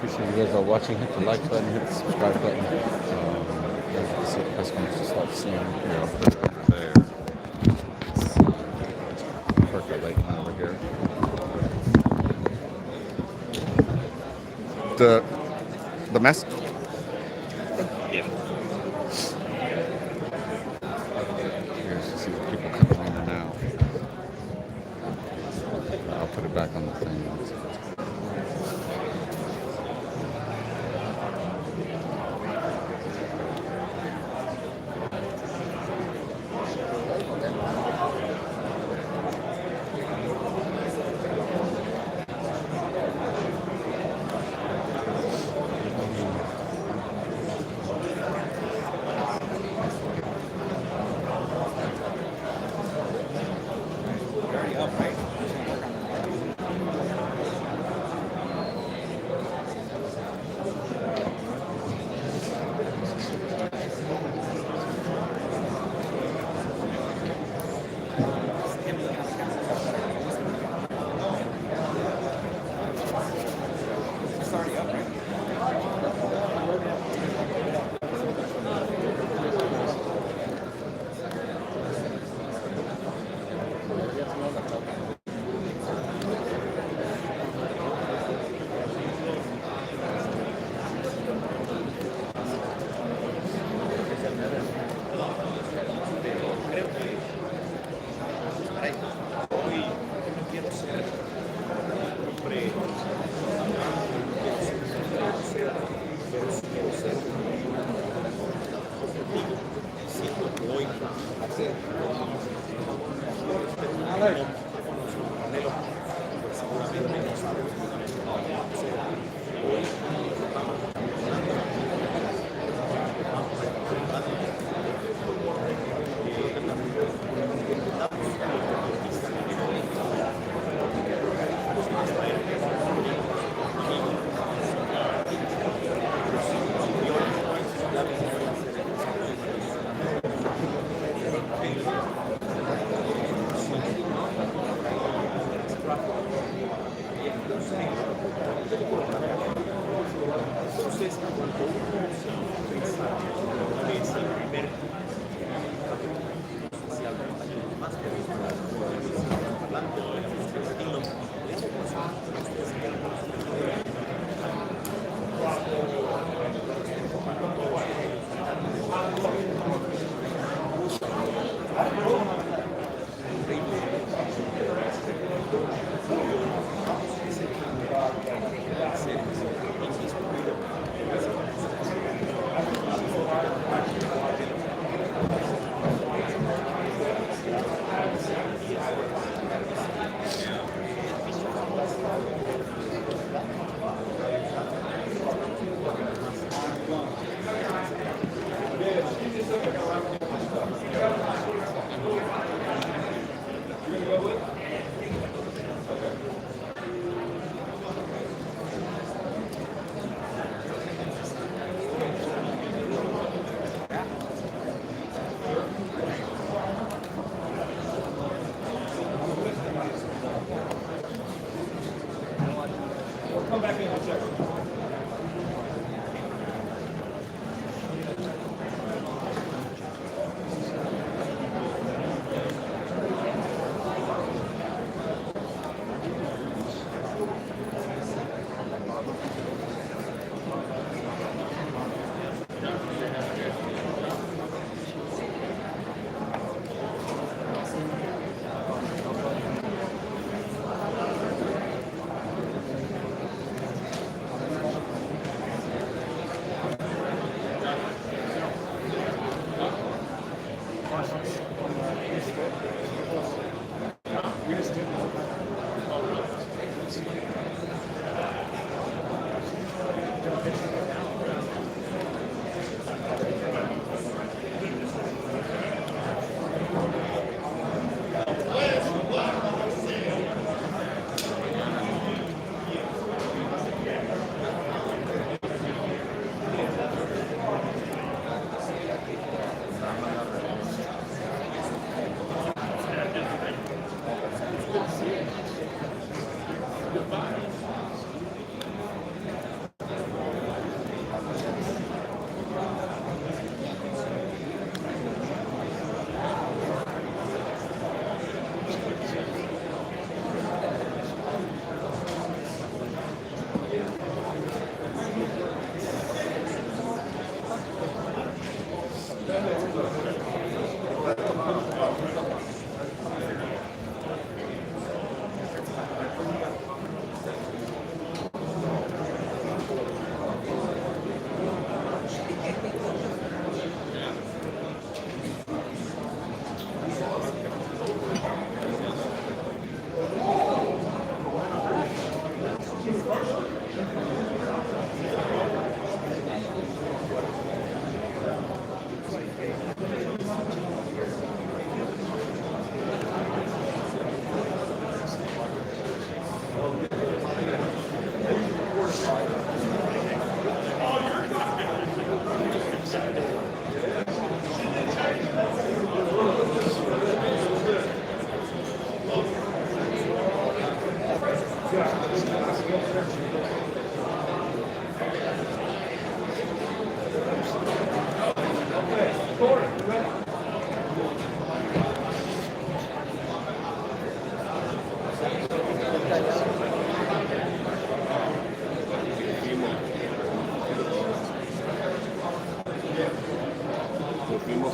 S3: Appreciate you guys all watching. Hit the like button, hit the subscribe button. As you can see, the press conference will start soon. Here, I'll put it over there. Percolate over here. The mess. Yeah. Here's to see the people coming in and out. I'll put it back on the thing.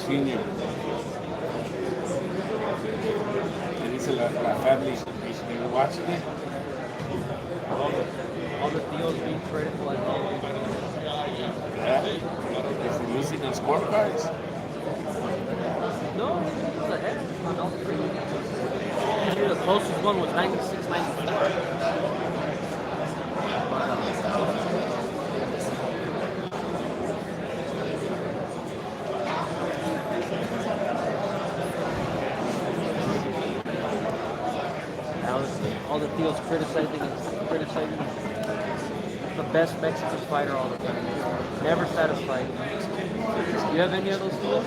S13: Senior. ¿Qué dice la family? Is they watching it?
S16: All the deals being critical as well.
S13: Yeah. Is he losing on scorecards?
S16: No, he was ahead on all three. Maybe the closest one was 96, 94. All the deals criticizing the best Mexican fighter all the time. Never satisfied. Do you have any of those deals?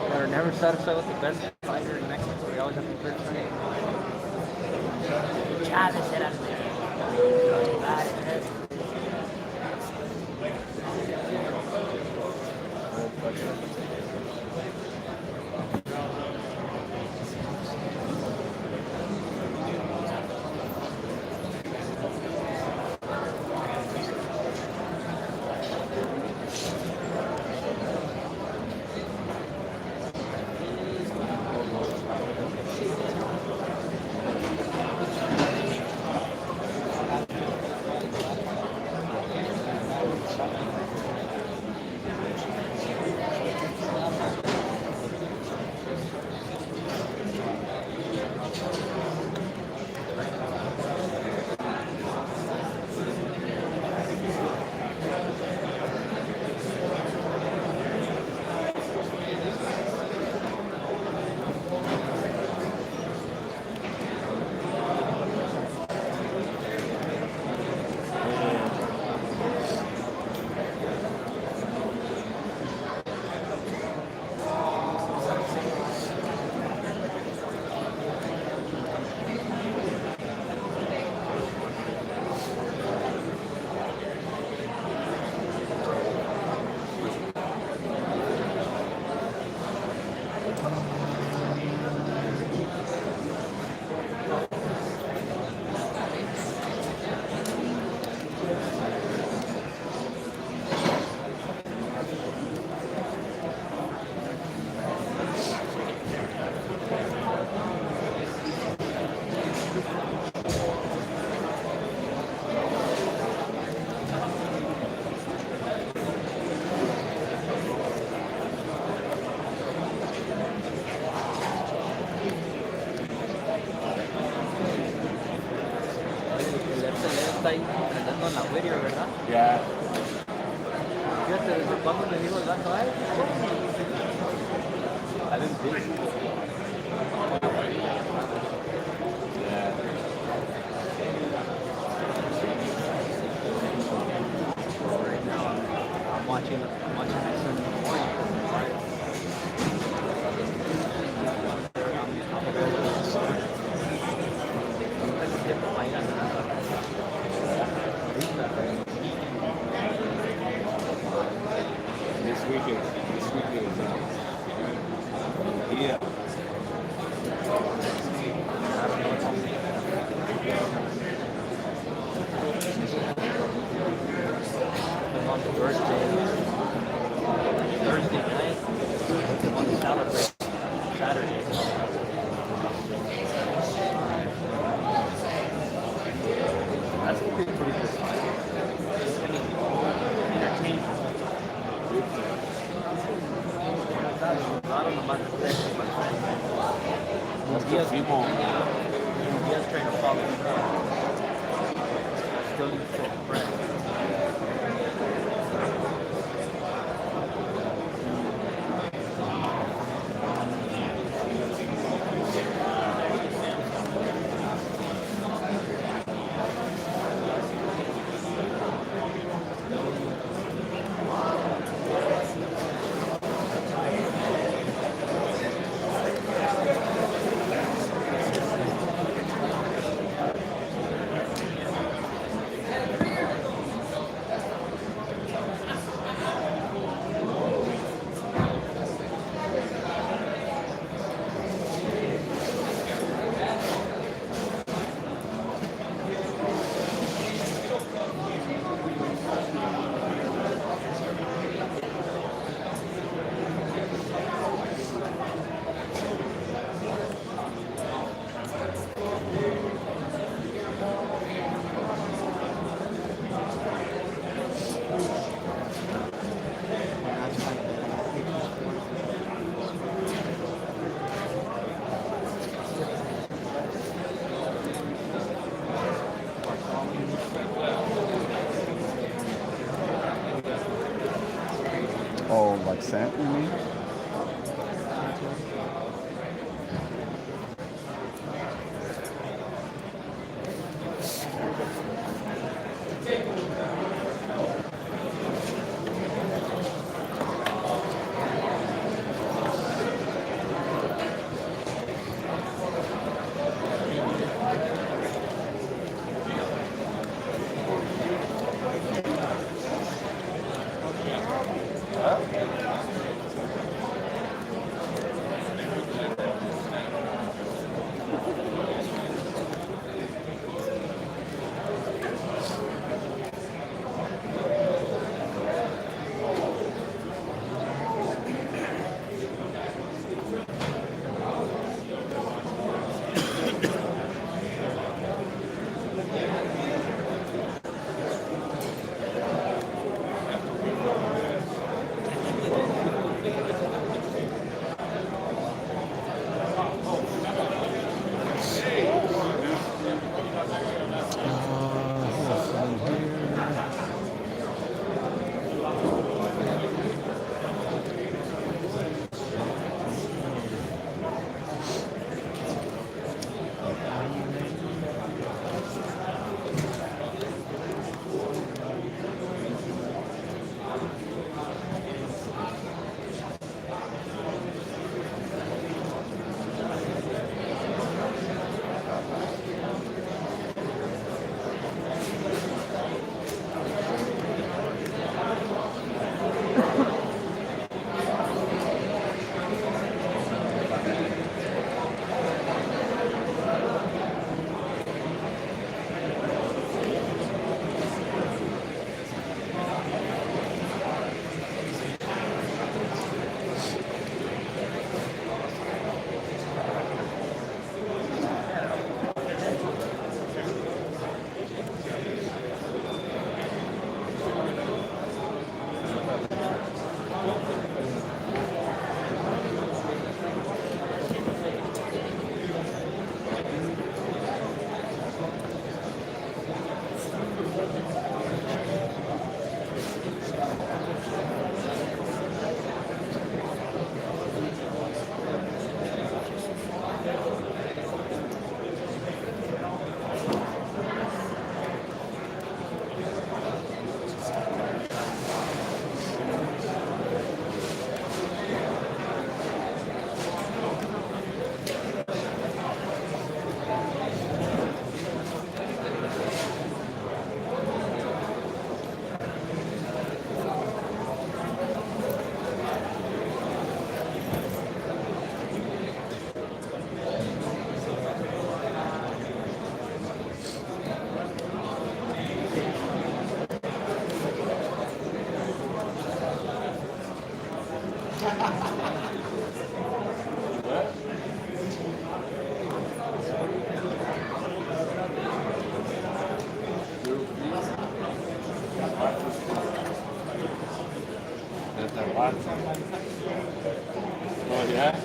S16: That are never satisfied with the best fighter in Mexico? They always have to criticize. Chavez era el mejor. Está ahí entrenando en la Whittier, ¿verdad?
S13: Ya.
S16: Fíjate, desde cuando le digo el gato, ay, I didn't think. Right now, I'm watching my son in the morning.
S13: This weekend. Yeah.
S16: On Thursday night, they want to celebrate Saturday. That's gonna be a pretty good fight. I mean, entertaining. I don't know about the second, but Diaz trying to follow him up. Still needs to take a breath.
S3: 100%, you mean?
S13: Oh, yeah?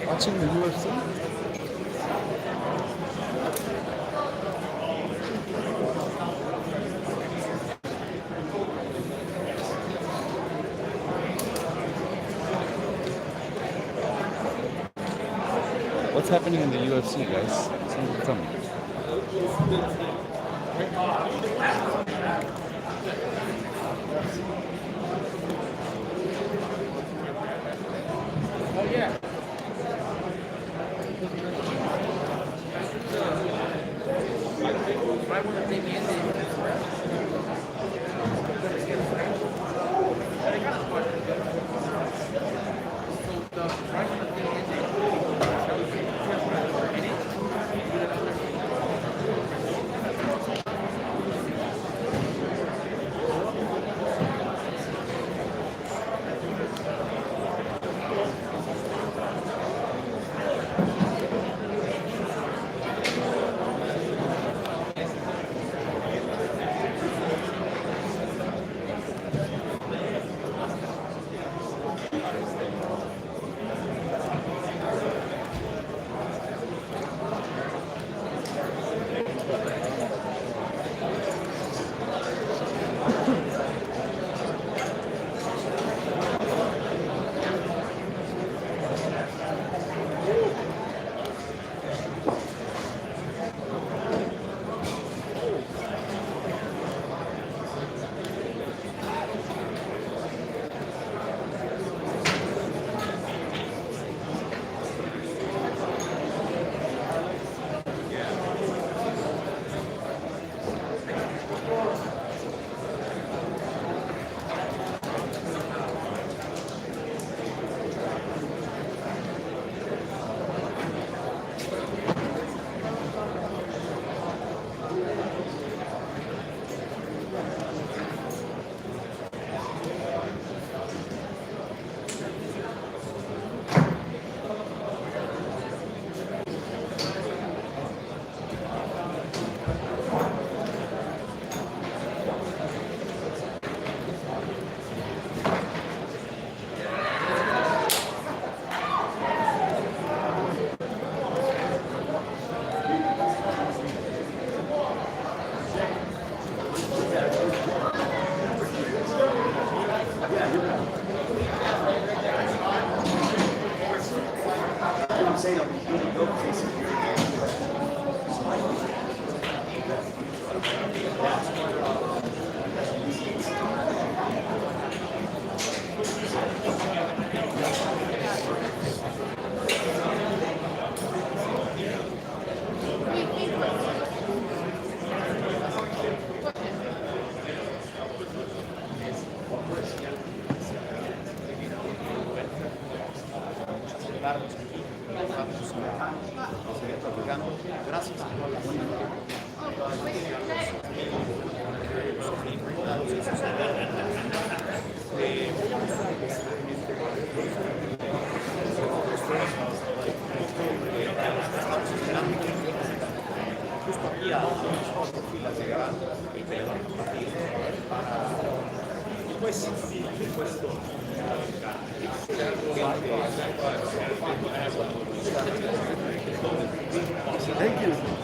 S3: Watching the UFC? What's happening in the UFC, guys? Something coming.
S16: Oh, yeah. Right when the thing ended.
S18: say that we can't go facing here.
S8: Thank you.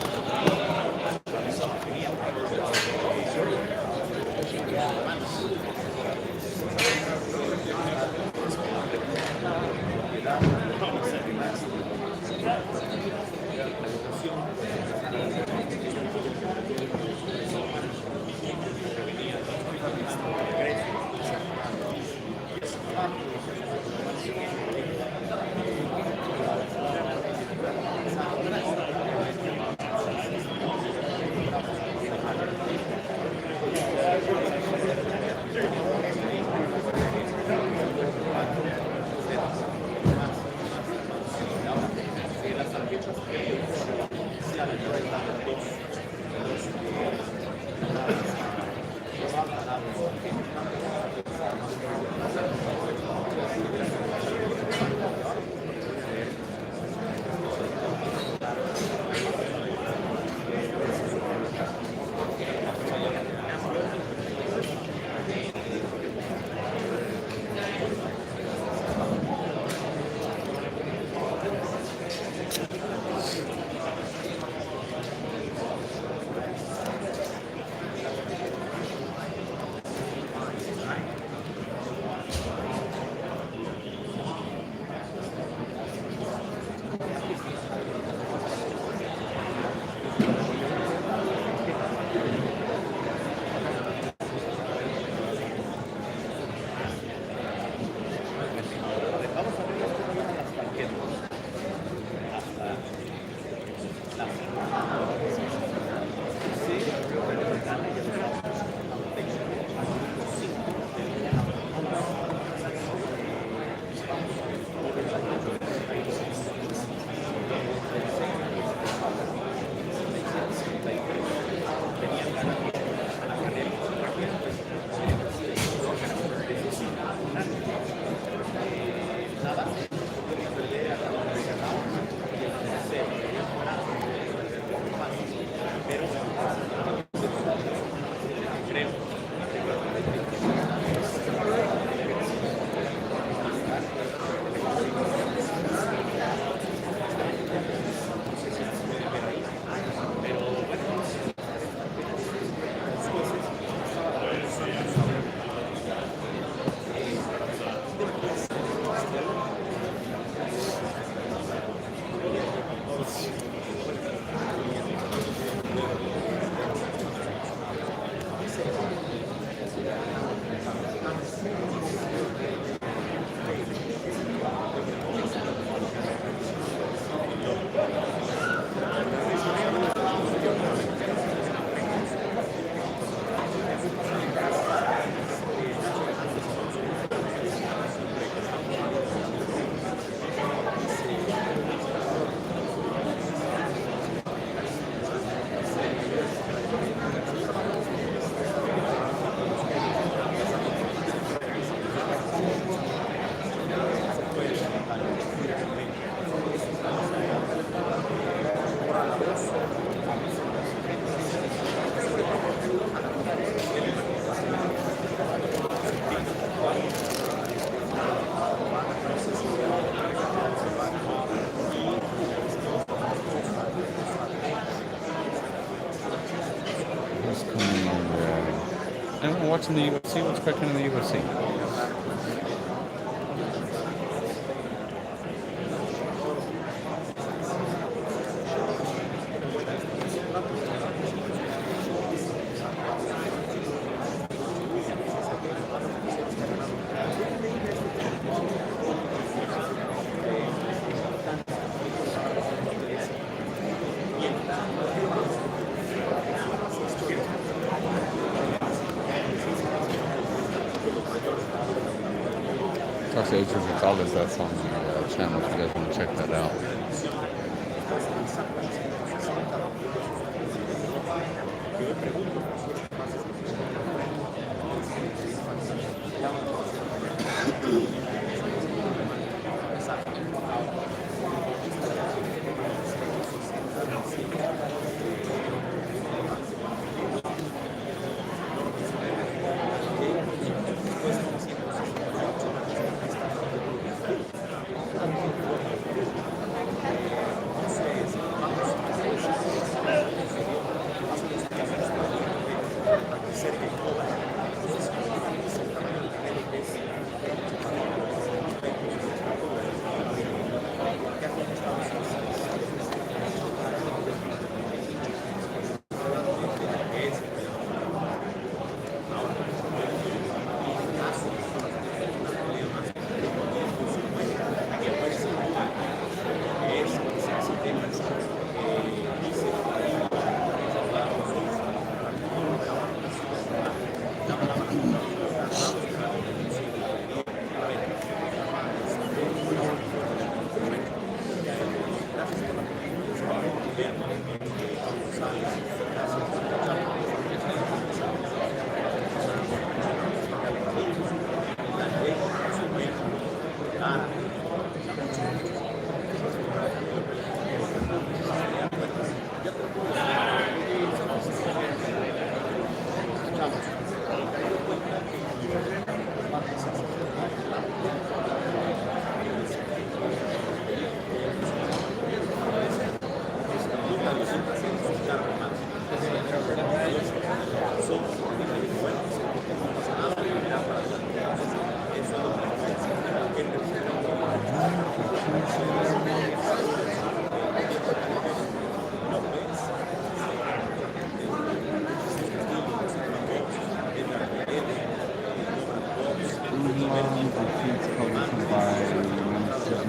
S3: Anyone watching the UFC? What's cracking in the UFC? Talk to Adrian Gonzalez. That's on the channel if you guys want to check that out.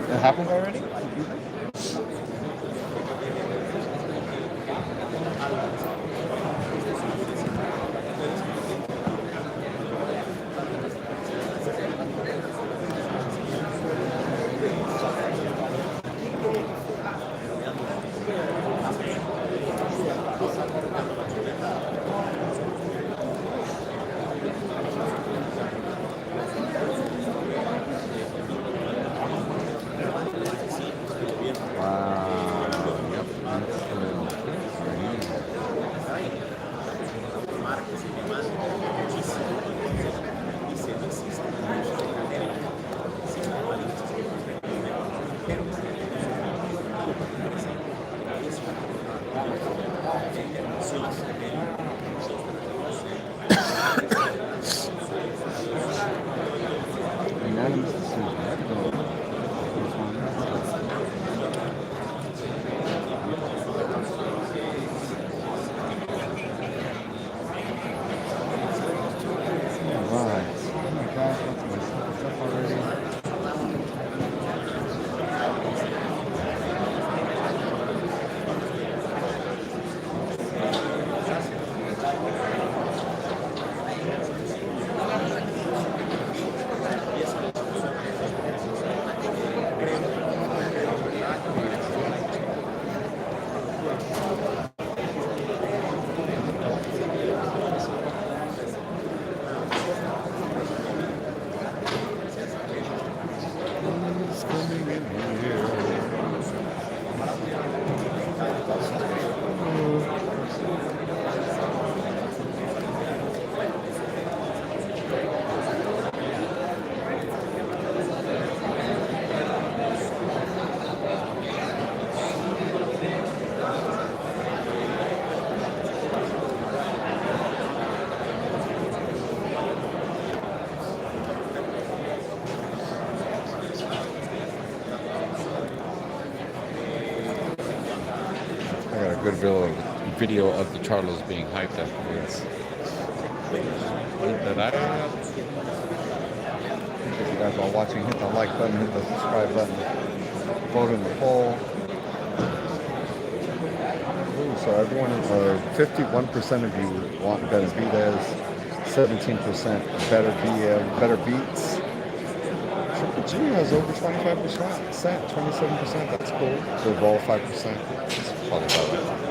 S3: It happened already? Good video of the Charlos being hyped afterwards. If you guys are watching, hit the like button, hit the subscribe button, vote in the poll. Ooh, so everyone, 51% of you want Benavidez, 17% better beats. Jimmy has over 25%, 27%. That's cool. Bivol 5%. That's probably about right.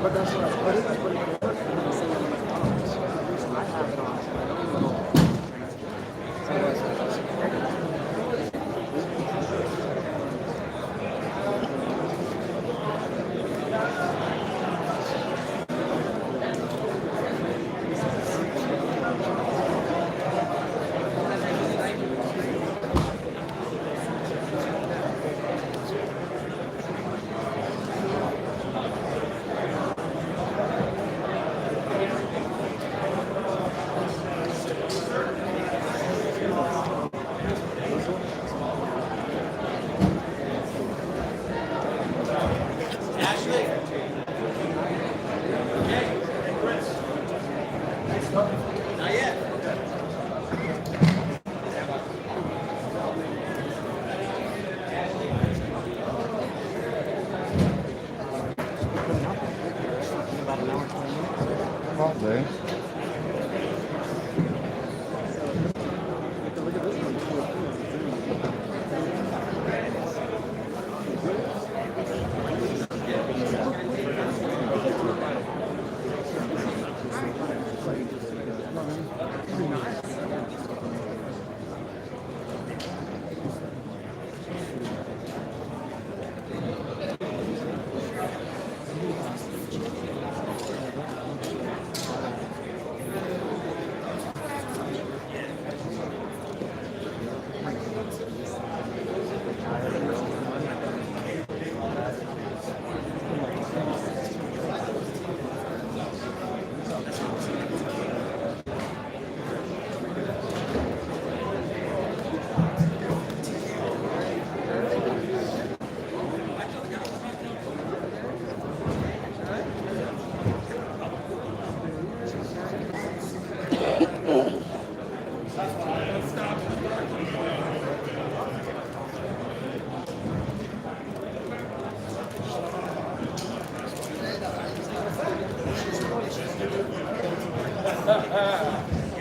S6: But that's what
S3: Probably.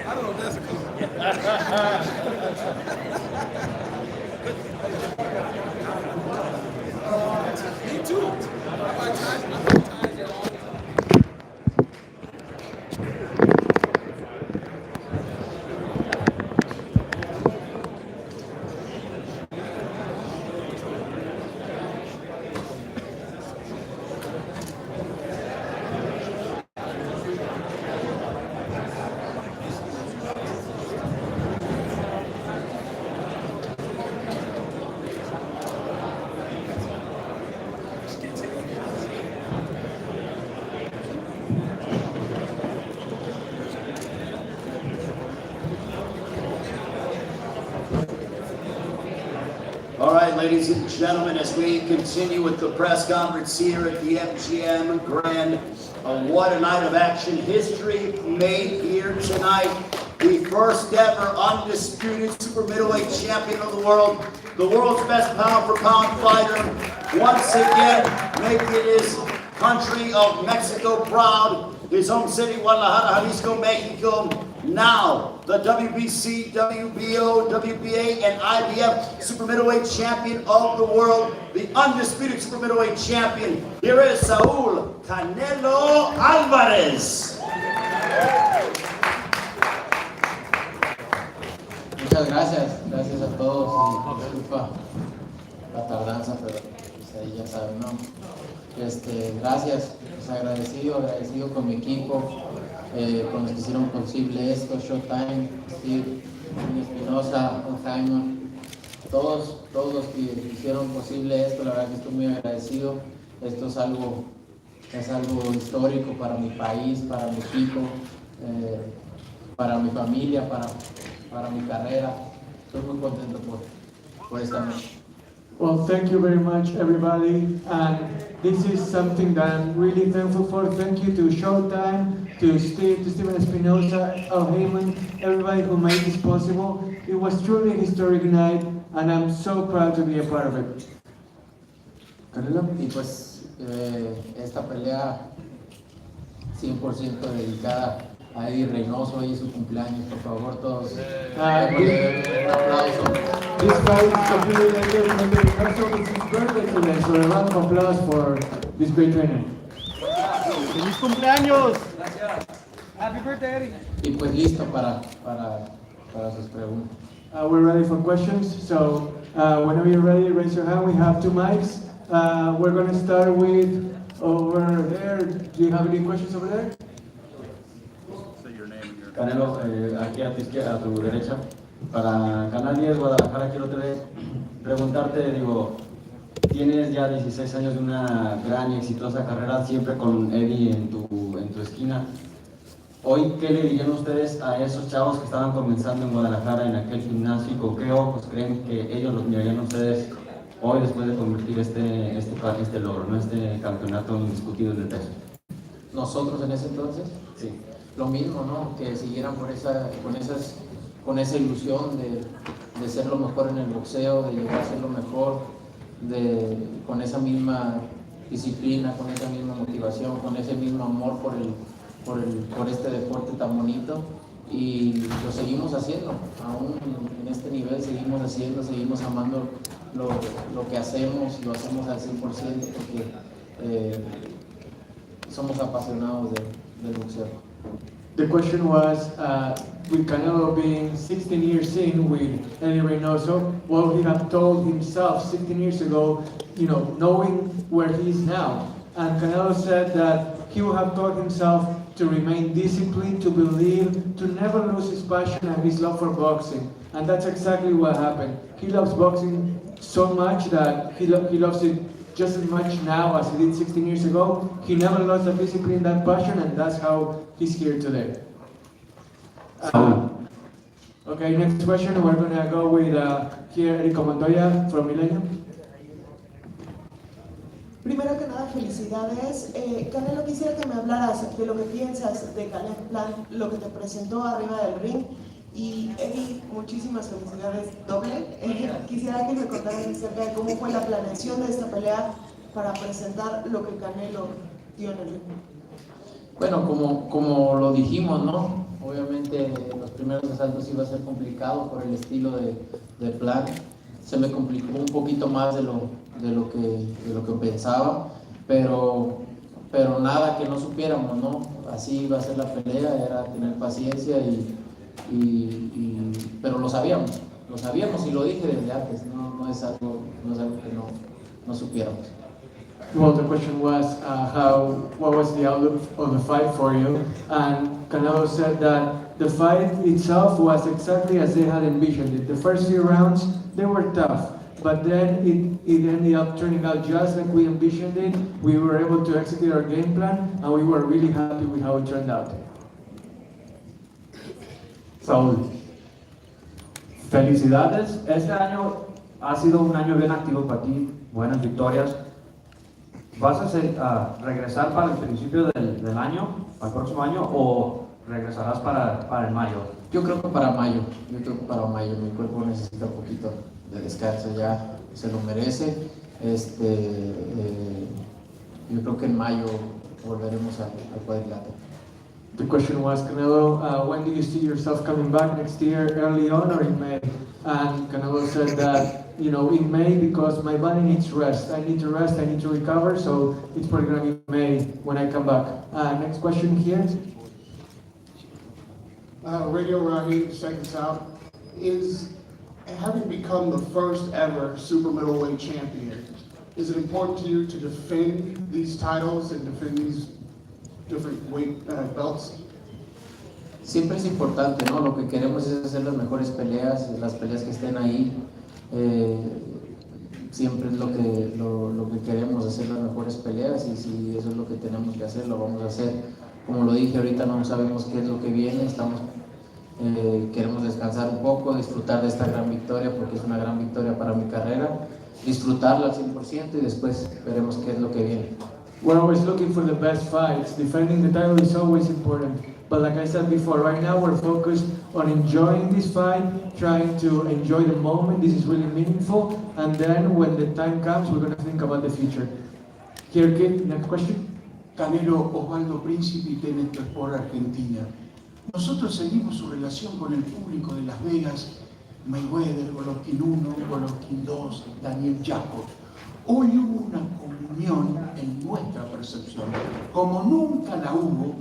S8: I don't know if that's a Me too.
S18: All right, ladies and gentlemen, as we continue with the press conference here at the MGM Grand, what a night of action. History made here tonight. The first ever undisputed super middleweight champion of the world's best pound for pound fighter, once again making his country of Mexico proud, his home city, Guadalajara, Jalisco, Mexico. Now, the WBC, WBO, WBA, and IBF super middleweight champion of the world, the undisputed super middleweight champion. Here is Saúl Canelo Álvarez.
S9: Muchas gracias a todos. Y disculpa la tardanza, pero pues ahí ya saben, ¿no? Gracias, pues agradecido con mi equipo, con los que hicieron posible esto, Showtime, Steve, Espinosa, Jaime, todos los que hicieron posible esto, la verdad que estoy muy agradecido. Esto es algo histórico para mi país, para mi equipo, para mi familia, para mi carrera. Estoy muy contento por esta noche.
S11: Well, thank you very much, everybody. And this is something that I'm really thankful for. Thank you to Showtime, to Steve, to Steven Espinosa, Al Heyman, everybody who made this possible. It was truly a historic night, and I'm so proud to be a part of it.
S9: Y pues esta pelea 100% dedicada a Eddie Reynoso y su cumpleaños, por favor, todos. Un aplauso.
S11: This fight is completely dedicated to his birthday today, so a round of applause for this great trainer.
S14: ¡Feliz cumpleaños!
S6: Happy birthday, Eddie.
S9: Y pues listo para sus preguntas.
S11: We're ready for questions, so whenever you're ready, raise your hand. We have 2 mics. We're going to start with over there. Do you have any questions over there?
S20: Canelo, aquí a tu izquierda, a tu derecha. Para Canal 10 Guadalajara quiero preguntarte, digo, tienes ya 16 años de una gran y exitosa carrera, siempre con Eddie en tu esquina. Hoy, ¿qué le dirían ustedes a esos chavos que estaban comenzando en Guadalajara, en aquel gimnasio, y con qué ojos creen que ellos los mirarían a ustedes hoy después de convertir este logro, ¿no? Este campeonato indiscutido en el peso?
S9: Nosotros en ese entonces,
S20: sí,
S9: lo mismo, ¿no? Que siguieran con esa ilusión de ser lo mejor en el boxeo, de llegar a ser lo mejor, con esa misma disciplina, con esa misma motivación, con ese mismo amor por este deporte tan bonito, y lo seguimos haciendo, aún en este nivel seguimos haciendo, seguimos amando lo que hacemos, lo hacemos al 100% porque somos apasionados del boxeo.
S11: The question was, with Canelo being 16 years in with Eddie Reynoso, what he had told himself 16 years ago, knowing where he is now. And Canelo said that he would have told himself to remain disciplined, to believe, to never lose his passion and his love for boxing. And that's exactly what happened. He loves boxing so much that he loves it just as much now as he did 16 years ago. He never lost that discipline, that passion, and that's how he's here today. Okay, next question, we're going to go with here Erico Montoya from Millennium.
S5: Primero que nada, felicidades. Canelo, quisiera que me hablaras de lo que piensas de Canelo, lo que te presentó arriba del ring. Y Eddie, muchísimas felicidades doble. Quisiera que me contaras acerca de cómo fue la planeación de esta pelea para presentar lo que Canelo dio en el ring.
S9: Bueno, como lo dijimos, ¿no? Obviamente los primeros asaltos iba a ser complicado por el estilo de plan. Se me complicó un poquito más de lo que pensaba, pero nada que no supiéramos, ¿no? Así iba a ser la pelea, era tener paciencia pero lo sabíamos y lo dije desde antes, no es algo que no supiéramos.
S11: Well, the question was what was the outlook of the fight for you? And Canelo said that the fight itself was exactly as they had envisioned it. The first few rounds, they were tough, but then it ended up turning out just like we envisioned it. We were able to execute our game plan, and we were really happy with how it turned out.
S22: Saúl, felicidades. Este año ha sido un año bien activo para ti, buenas victorias. ¿Vas a regresar para el principio del año, para el próximo año, o regresarás para el mayo?
S9: Yo creo que para mayo, mi cuerpo necesita un poquito de descanso, ya se lo merece. Yo creo que en mayo volveremos al cuadrilátero.
S11: The question was, Canelo, when do you see yourself coming back next year, early on or in May? And Canelo said that, in May, because my body needs rest. I need to rest, I need to recover, so it's probably going to be May when I come back. Next question here.
S10: Radio Raheem, Seconds Out, is having become the first ever super middleweight champion, is it important to you to defend these titles and defend these different weight belts?
S9: Siempre es importante, ¿no? Lo que queremos es hacer las mejores peleas, las peleas que estén ahí. Siempre es lo que queremos, hacer las mejores peleas, y si eso es lo que tenemos que hacer, lo vamos a hacer. Como lo dije ahorita, no sabemos qué es lo que viene, queremos descansar un poco, disfrutar de esta gran victoria, porque es una gran victoria para mi carrera, disfrutarla al 100% y después veremos qué es lo que viene.
S11: We're always looking for the best fights. Defending the title is always important. But like I said before, right now we're focused on enjoying this fight, trying to enjoy the moment. This is really meaningful. And then when the time comes, we're going to think about the future. Here, kid, next question.
S23: Canelo, Osvaldo Príncipe, TNT Sport Argentina. Nosotros seguimos su relación con el público de Las Vegas, Mayweather, Golovkin 1, Golovkin 2, Daniel Jacob. Hoy hubo una unión en nuestra percepción, como nunca la hubo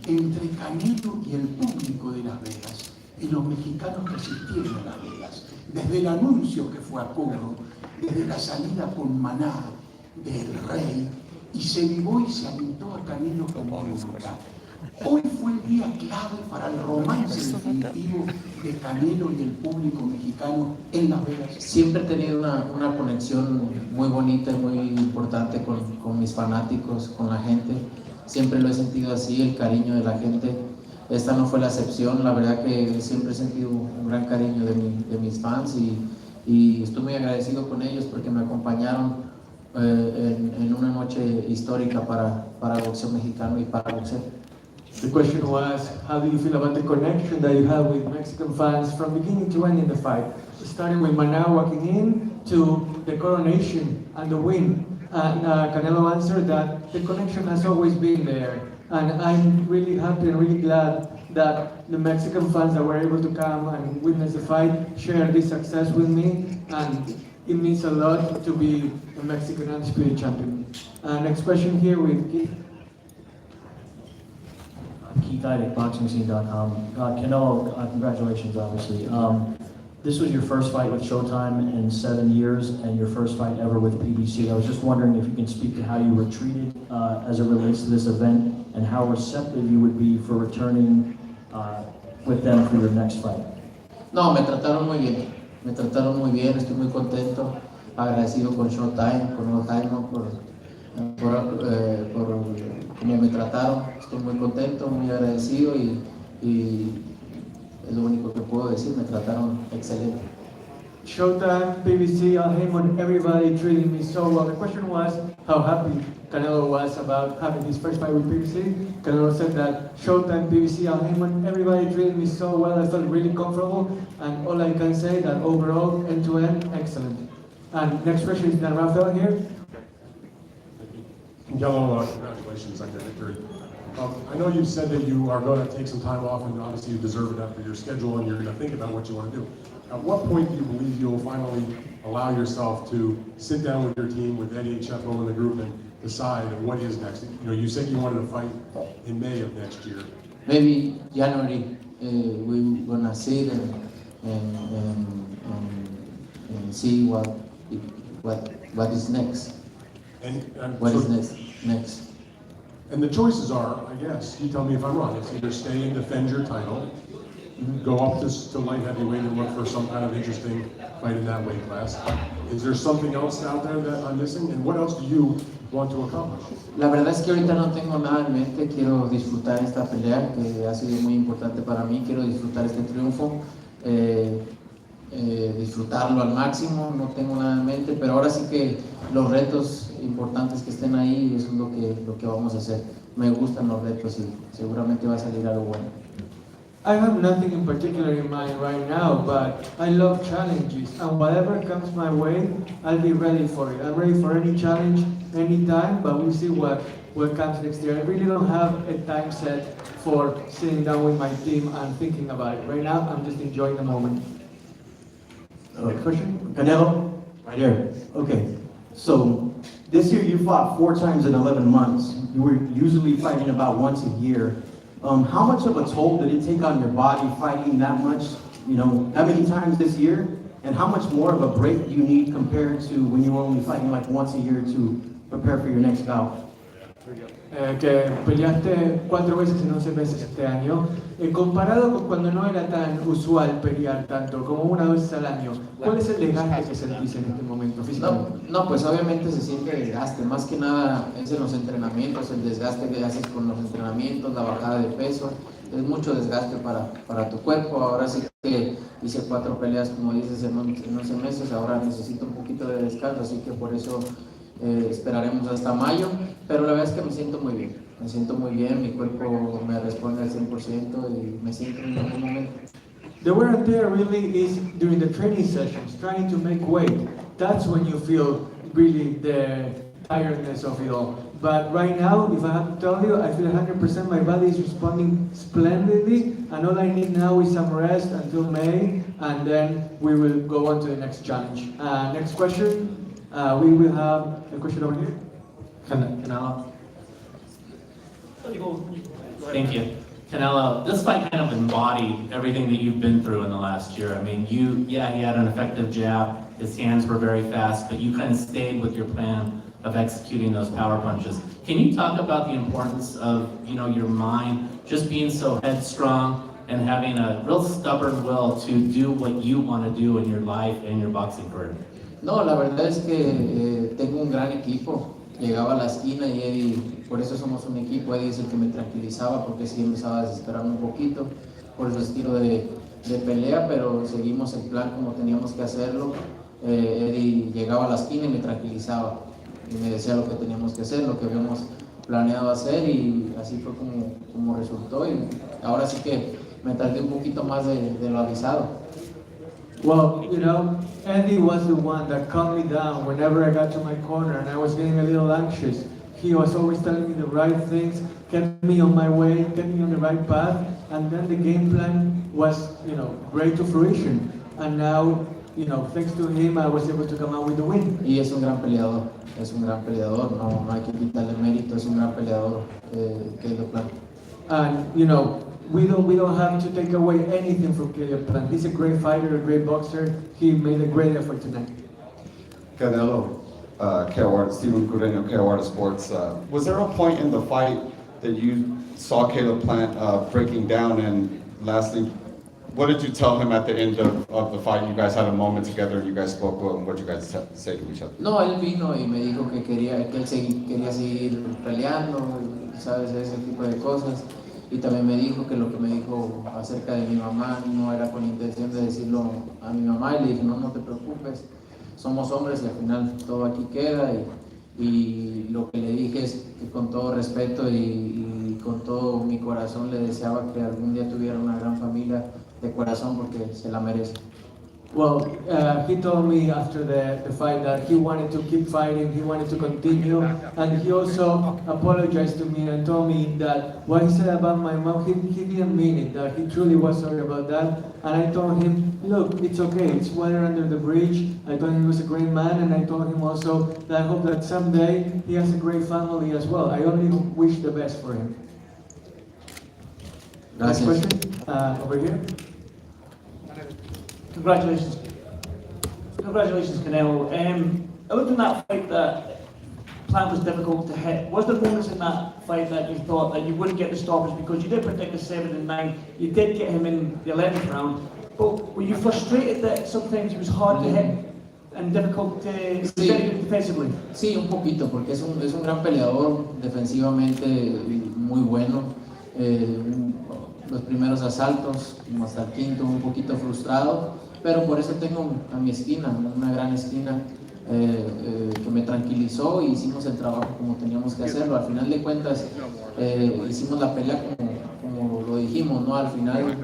S23: entre Canelo y el público de Las Vegas, y los mexicanos que asistieron a Las Vegas, desde el anuncio que fue a Curro, desde la salida con Maná del Rey, y se vivó y se alentó a Canelo como nunca. Hoy fue el día clave para el romance definitivo de Canelo y el público mexicano en Las Vegas.
S9: Siempre he tenido una conexión muy bonita y muy importante con mis fanáticos, con la gente. Siempre lo he sentido así, el cariño de la gente. Esta no fue la excepción, la verdad que siempre he sentido un gran cariño de mis fans y estoy muy agradecido con ellos porque me acompañaron en una noche histórica para el boxeo mexicano y para el boxeo.
S11: The question was, how do you feel about the connection that you have with Mexican fans from beginning to end in the fight? Starting with Maná walking in to the coronation and the win. And Canelo answered that the connection has always been there. And I'm really happy and really glad that the Mexican fans that were able to come and witness the fight share this success with me. And it means a lot to be a Mexican undisputed champion. Next question here with Keith.
S2: Keith Idek, BoxingScene.com. Canelo, congratulations, obviously. This was your first fight with Showtime in 7 years, and your first fight ever with PBC. I was just wondering if you can speak to how you were treated as it relates to this event, and how receptive you would be for returning with them for your next fight.
S9: No, me trataron muy bien, estoy muy contento, agradecido con Showtime, con Jaime por cómo me trataron, estoy muy contento, muy agradecido y es lo único que puedo decir, me trataron excelente.
S11: Showtime, PBC, Al Haymon, everybody treating me so well. The question was how happy Canelo was about having his first fight with PBC. Canelo said that Showtime, PBC, Al Haymon, everybody treated me so well. I felt really comfortable, and all I can say that overall, end to end, excellent. And next question is Dan Rafael here.
S7: Canelo, congratulations on your victory. I know you said that you are going to take some time off, and obviously you deserve it after your schedule, and you're going to think about what you want to do. At what point do you believe you'll finally allow yourself to sit down with your team, with Eddie, Chepo, and the group, and decide what is next? You know, you said you wanted to fight in May of next year.
S9: Maybe January we're gonna sit and see what is next. What is next?
S7: And the choices are, I guess, you tell me if I'm wrong, it's either stay and defend your title, go up to light heavyweight and look for some kind of interesting fight in that weight class. Is there something else out there that I'm missing? And what else do you want to accomplish?
S9: La verdad es que ahorita no tengo nada en mente, quiero disfrutar esta pelea que ha sido muy importante para mí, quiero disfrutar este triunfo, disfrutarlo al máximo, no tengo nada en mente, pero ahora sí que los retos importantes que estén ahí, eso es lo que vamos a hacer. Me gustan los retos y seguramente va a salir algo bueno.
S11: I have nothing in particular in mind right now, but I love challenges, and whatever comes my way, I'll be ready for it. I'm ready for any challenge, anytime, but we'll see what comes next year. I really don't have a time set for sitting down with my team and thinking about it. Right now, I'm just enjoying the moment.
S15: Next question? Canelo? Right here. Okay. So, this year you fought 4 times in 11 months. You were usually fighting about once a year. How much of a toll did it take on your body fighting that much, you know, that many times this year? And how much more of a break do you need compared to when you were only fighting like once a year to prepare for your next bout?
S11: Que peleaste 4 veces en 11 meses este año, comparado con cuando no era tan usual pelear tanto, como una vez al año. ¿Cuál es el desgaste que sentís en este momento físicamente?
S9: No, pues obviamente se siente desgaste, más que nada es en los entrenamientos, el desgaste que haces con los entrenamientos, la bajada de peso, es mucho desgaste para tu cuerpo. Ahora sí que hice 4 peleas, como dices, en 11 meses, ahora necesito un poquito de descanso, así que por eso esperaremos hasta mayo, pero la verdad es que me siento muy bien, mi cuerpo me responde al 100% y me siento en un buen momento.
S11: The wear and tear really is during the training sessions, trying to make weight. That's when you feel really the tiredness of it all. But right now, if I have to tell you, I feel 100% my body is responding splendidly, and all I need now is some rest until May, and then we will go on to the next challenge. Next question. We will have a question over here.
S12: Canelo. Thank you. Canelo, this fight kind of embodied everything that you've been through in the last year. I mean, he had an effective jab, his hands were very fast, but you kind of stayed with your plan of executing those power punches. Can you talk about the importance of, your mind just being so headstrong and having a real stubborn will to do what you want to do in your life and your boxing career?
S9: No, la verdad es que tengo un gran equipo. Llegaba a la esquina y Eddie, por eso somos un equipo, Eddie es el que me tranquilizaba porque sí empezaba a desesperarme un poquito por su estilo de pelea, pero seguimos el plan como teníamos que hacerlo. Eddie llegaba a la esquina y me tranquilizaba y me decía lo que teníamos que hacer, lo que habíamos planeado hacer y así fue como resultó y ahora sí que me tardé un poquito más de lo avisado.
S11: Well, Andy was the one that calmed me down whenever I got to my corner and I was getting a little anxious. He was always telling me the right things, kept me on my way, kept me on the right path, and then the game plan was, great to fruition. And now, thanks to him, I was able to come out with the win.
S9: Y es un gran peleador, no hay que quitarle mérito, es un gran peleador que lo plan.
S11: And, we don't have to take away anything from Caleb Plant. He's a great fighter, a great boxer. He made a great effort tonight.
S3: Canelo, Steven Cureño, KOR Sports. Was there a point in the fight that you saw Caleb Plant breaking down? And lastly, what did you tell him at the end of the fight? You guys had a moment together and you guys spoke well, and what did you guys say to each other?
S9: No, él vino y me dijo que él quería seguir peleando, sabes, ese tipo de cosas. Y también me dijo que lo que me dijo acerca de mi mamá no era con intención de decirlo a mi mamá y le dije, no te preocupes, somos hombres y al final todo aquí queda y lo que le dije es que con todo respeto y con todo mi corazón le deseaba que algún día tuviera una gran familia de corazón porque se la merece.
S11: Well, he told me after the fight that he wanted to keep fighting, he wanted to continue, and he also apologized to me and told me that what he said about my mom, he didn't mean it, that he truly was sorry about that. And I told him, look, it's okay, it's water under the bridge. I told him he was a great man, and I told him also that I hope that someday he has a great family as well. I only wish the best for him.
S9: Gracias.
S11: Next question, over here.
S17: Congratulations, Canelo. I looked in that fight that Plant was difficult to hit. Was there moments in that fight that you thought that you wouldn't get the stoppage because you did predict the 7 and 9, you did get him in the 11th round, but were you frustrated that sometimes he was hard to hit and difficult to defensively?
S9: Sí, un poquito, porque es un gran peleador, defensivamente muy bueno. Los primeros asaltos, como hasta el quinto, un poquito frustrado, pero por eso tengo a mi esquina, una gran esquina que me tranquilizó y hicimos el trabajo como teníamos que hacerlo. Al final de cuentas, hicimos la pelea como lo dijimos, ¿no? Al final,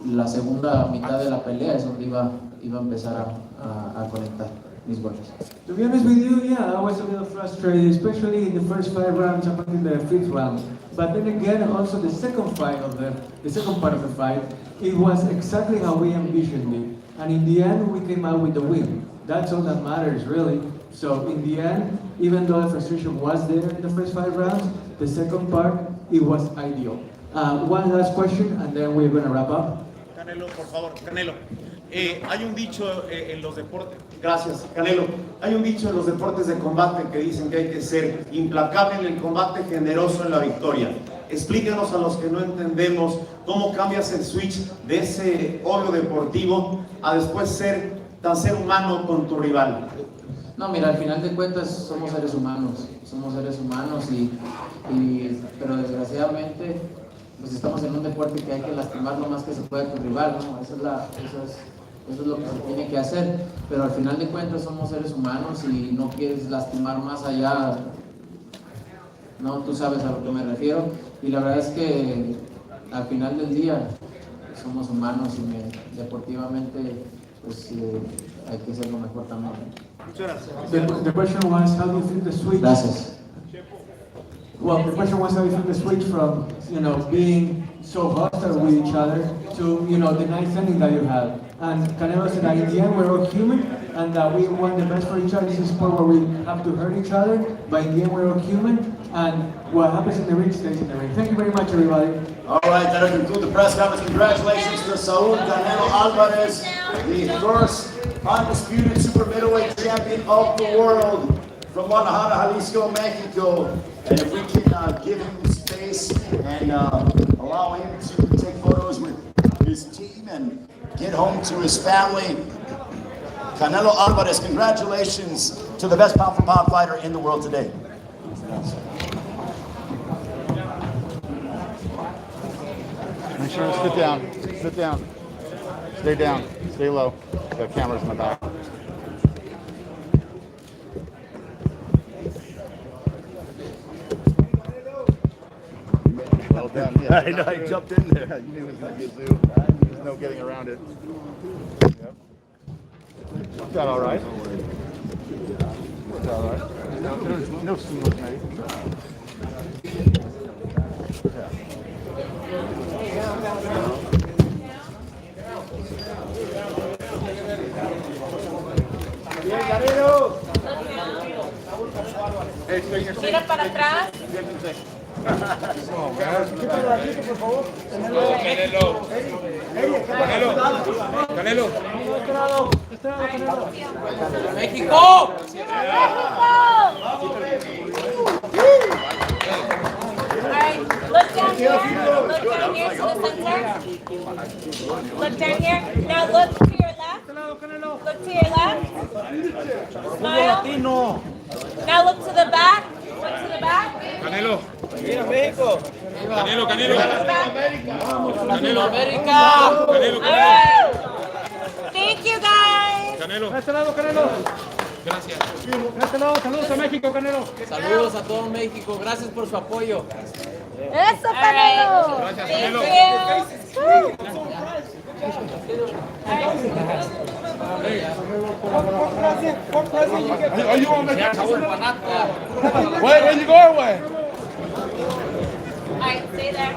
S9: la segunda mitad de la pelea es donde iba a empezar a conectar mis golpes.
S11: To be honest with you, yeah, I was a little frustrated, especially in the first 5 rounds up until the 5th round. But then again, also the second part of the fight, it was exactly how we envisioned it. And in the end, we came out with the win. That's all that matters, really. So in the end, even though the frustration was there in the first 5 rounds, the second part, it was ideal. One last question, and then we're going to wrap up.
S21: Canelo, por favor, Canelo. Hay un dicho en los deportes, gracias Canelo, hay un dicho en los deportes de combate que dicen que hay que ser implacable en el combate, generoso en la victoria. Explícanos a los que no entendemos cómo cambias el switch de ese odio deportivo a después ser humano con tu rival.
S9: No, mira, al final de cuentas somos seres humanos pero desgraciadamente pues estamos en un deporte que hay que lastimar lo más que se pueda a tu rival, ¿no? Eso es lo que se tiene que hacer, pero al final de cuentas somos seres humanos y no quieres lastimar más allá, no, tú sabes a lo que me refiero, y la verdad es que al final del día somos humanos y deportivamente pues hay que ser lo mejor también.
S21: Muchas gracias.
S11: The question was, how do you flip the switch?
S9: Gracias.
S11: Well, the question was how you flip the switch from, being so hostile with each other to, the nice ending that you had. And Canelo said that in the end we're all human and that we want the best for each other. This is a sport where we have to hurt each other, but in the end we're all human, and what happens in the ring stays in the ring. Thank you very much, everybody.
S18: All right, that'll conclude the press conference. Congratulations to Saúl Canelo Alvarez, the first undisputed super middleweight champion of the world from Guadalajara, Jalisco, Mexico. And if we can give him space and allow him to take photos with his team and get home to his family. Canelo Alvarez, congratulations to the best pound-for-pound fighter in the world today.
S3: Make sure to sit down. Sit down. Stay down. Stay low. The camera's in the back. Well done. Yeah.
S18: I know, I jumped in there.
S3: You knew it was going to be a zoo. There's no getting around it. Yep. Is that all right? Is that all right? No seamless, mate.
S1: Mira para atrás.
S8: Canelo.
S1: México. Alright, look down here. Look down here to the center. Look down here. Now look to your left. Look to your left. Smile. Now look to the back. Look to the back.
S8: Canelo.
S1: Mira México.
S8: Canelo, Canelo.
S1: Canelo, América.
S8: Canelo,
S1: Thank you guys.
S8: Canelo. Gracias.
S11: Saludos a México, Canelo.
S16: Saludos a todo México. Gracias por su apoyo.
S1: Eso, Canelo.
S8: Gracias,
S1: Thank
S8: Canelo. Are you on vacation? Where you going? Where?
S1: Alright, stay there.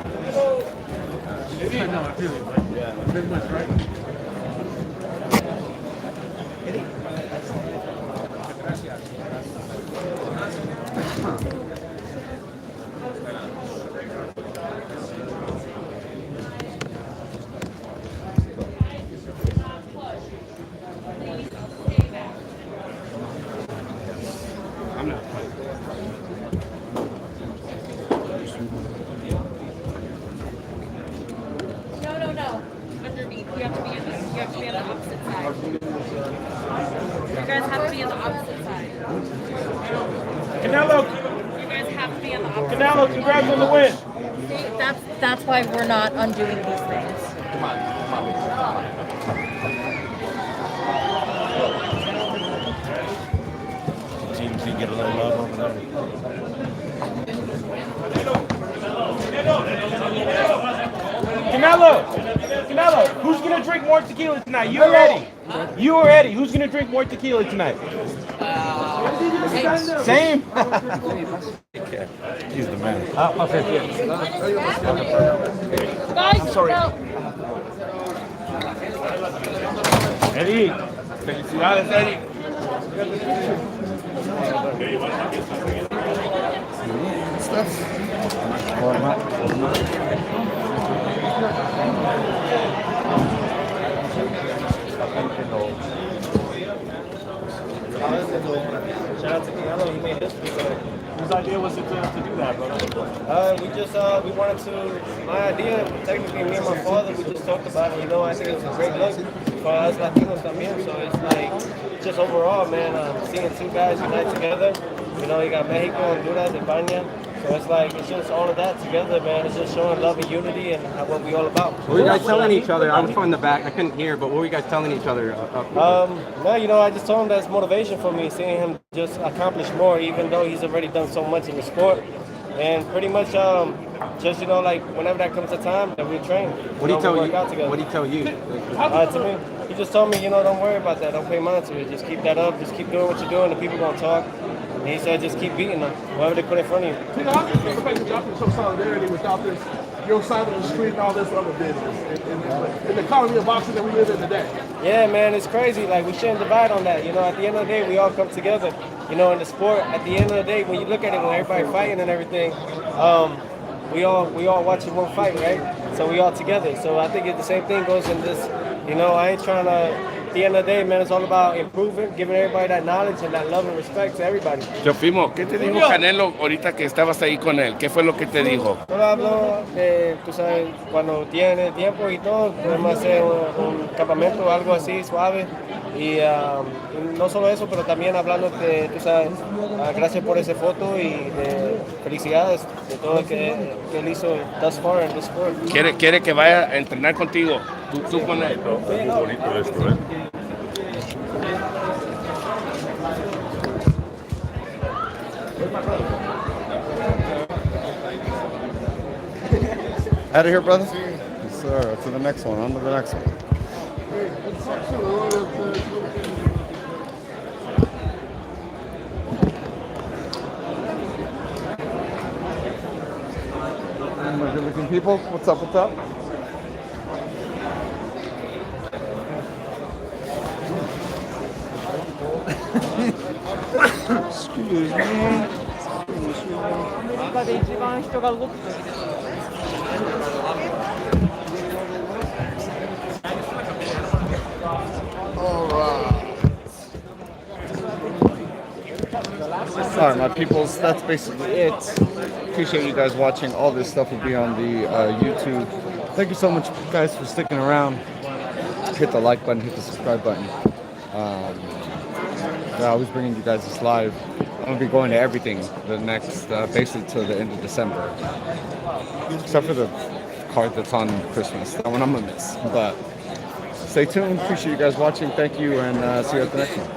S1: No. Underneath. You have to be on the opposite side. You guys have to be on the opposite side.
S11: Canelo.
S1: You guys have to be on the opposite
S11: Canelo,
S1: side.
S11: congrats on the win.
S1: See, that's why we're not undoing these things.
S13: Seems to get a little love over there.
S11: Canelo, who's gonna drink more tequila tonight? You or Eddie? You or Eddie? Who's gonna drink more tequila tonight? Same.
S13: He's the man.
S1: Guys,
S11: sorry.
S1: no.
S11: Eddie, felicidades, Eddie.
S4: Shout out to Canelo, he made history today.
S11: Whose idea was it to do that, brother?
S4: We wanted to, my idea, technically me and my father, we just talked about it, I think it's a great look for us Latinos también, so it's like, just overall, man, seeing two guys unite together, you got Mexico, Honduras, España, so it's just all of that together, man, it's just showing love and unity and what we all about.
S19: What were you guys telling each other? I was from the back, I couldn't hear, but what were you guys telling each other?
S4: I just told him that's motivation for me, seeing him just accomplish more, even though he's already done so much in the sport. And pretty much, whenever that comes to time, that we train.
S19: What did he tell you?
S4: What
S19: did he tell you?
S4: To me, he just told me, don't worry about that. Don't pay mind to it. Just keep that up. Just keep doing what you're doing. The people gonna talk. And he said, just keep beating them, whoever they put in front of you.
S8: You know, how do you feel the fact that y'all can show solidarity without this, your side of the street and all this other business in the economy of boxing that we live in today?
S4: Yeah, man, it's crazy. Like, we shouldn't divide on that. You know, at the end of the day, we all come together. You know, in the sport, at the end of the day, when you look at it, when everybody fighting and everything, we all watching one fight, right? So we all together. So I think the same thing goes in this. You know, I ain't trying to. At the end of the day, man, it's all about improving, giving everybody that knowledge and that love and respect to everybody.
S13: Teofimo, ¿qué te dijo Canelo ahorita que estabas ahí con él? ¿Qué fue lo que te dijo?
S4: Solo hablo de, tú sabes, cuando tiene tiempo y todo, podemos hacer un campamento o algo así suave. Y no solo eso, pero también hablando de, tú sabes, gracias por esa foto y de felicidades de todo lo que él hizo thus far en the sport.
S13: Quiere que vaya a entrenar contigo, tú con él.
S4: Es muy bonito esto, ¿eh?
S3: Out of here, brother? Yes, sir. To the next one. On to the next one. My good looking people. What's up? What's up? Excuse me.
S16: アメリカで一番人が動く時です。
S3: All right, my peoples, that's basically it. Appreciate you guys watching. All this stuff will be on the YouTube. Thank you so much, guys, for sticking around. Hit the like button, hit the subscribe button. I was bringing you guys this live. I'm going to be going to everything the next, basically till the end of December. Except for the card that's on Christmas. That one I'm going to miss. But stay tuned. Appreciate you guys watching. Thank you, and see you at the next one.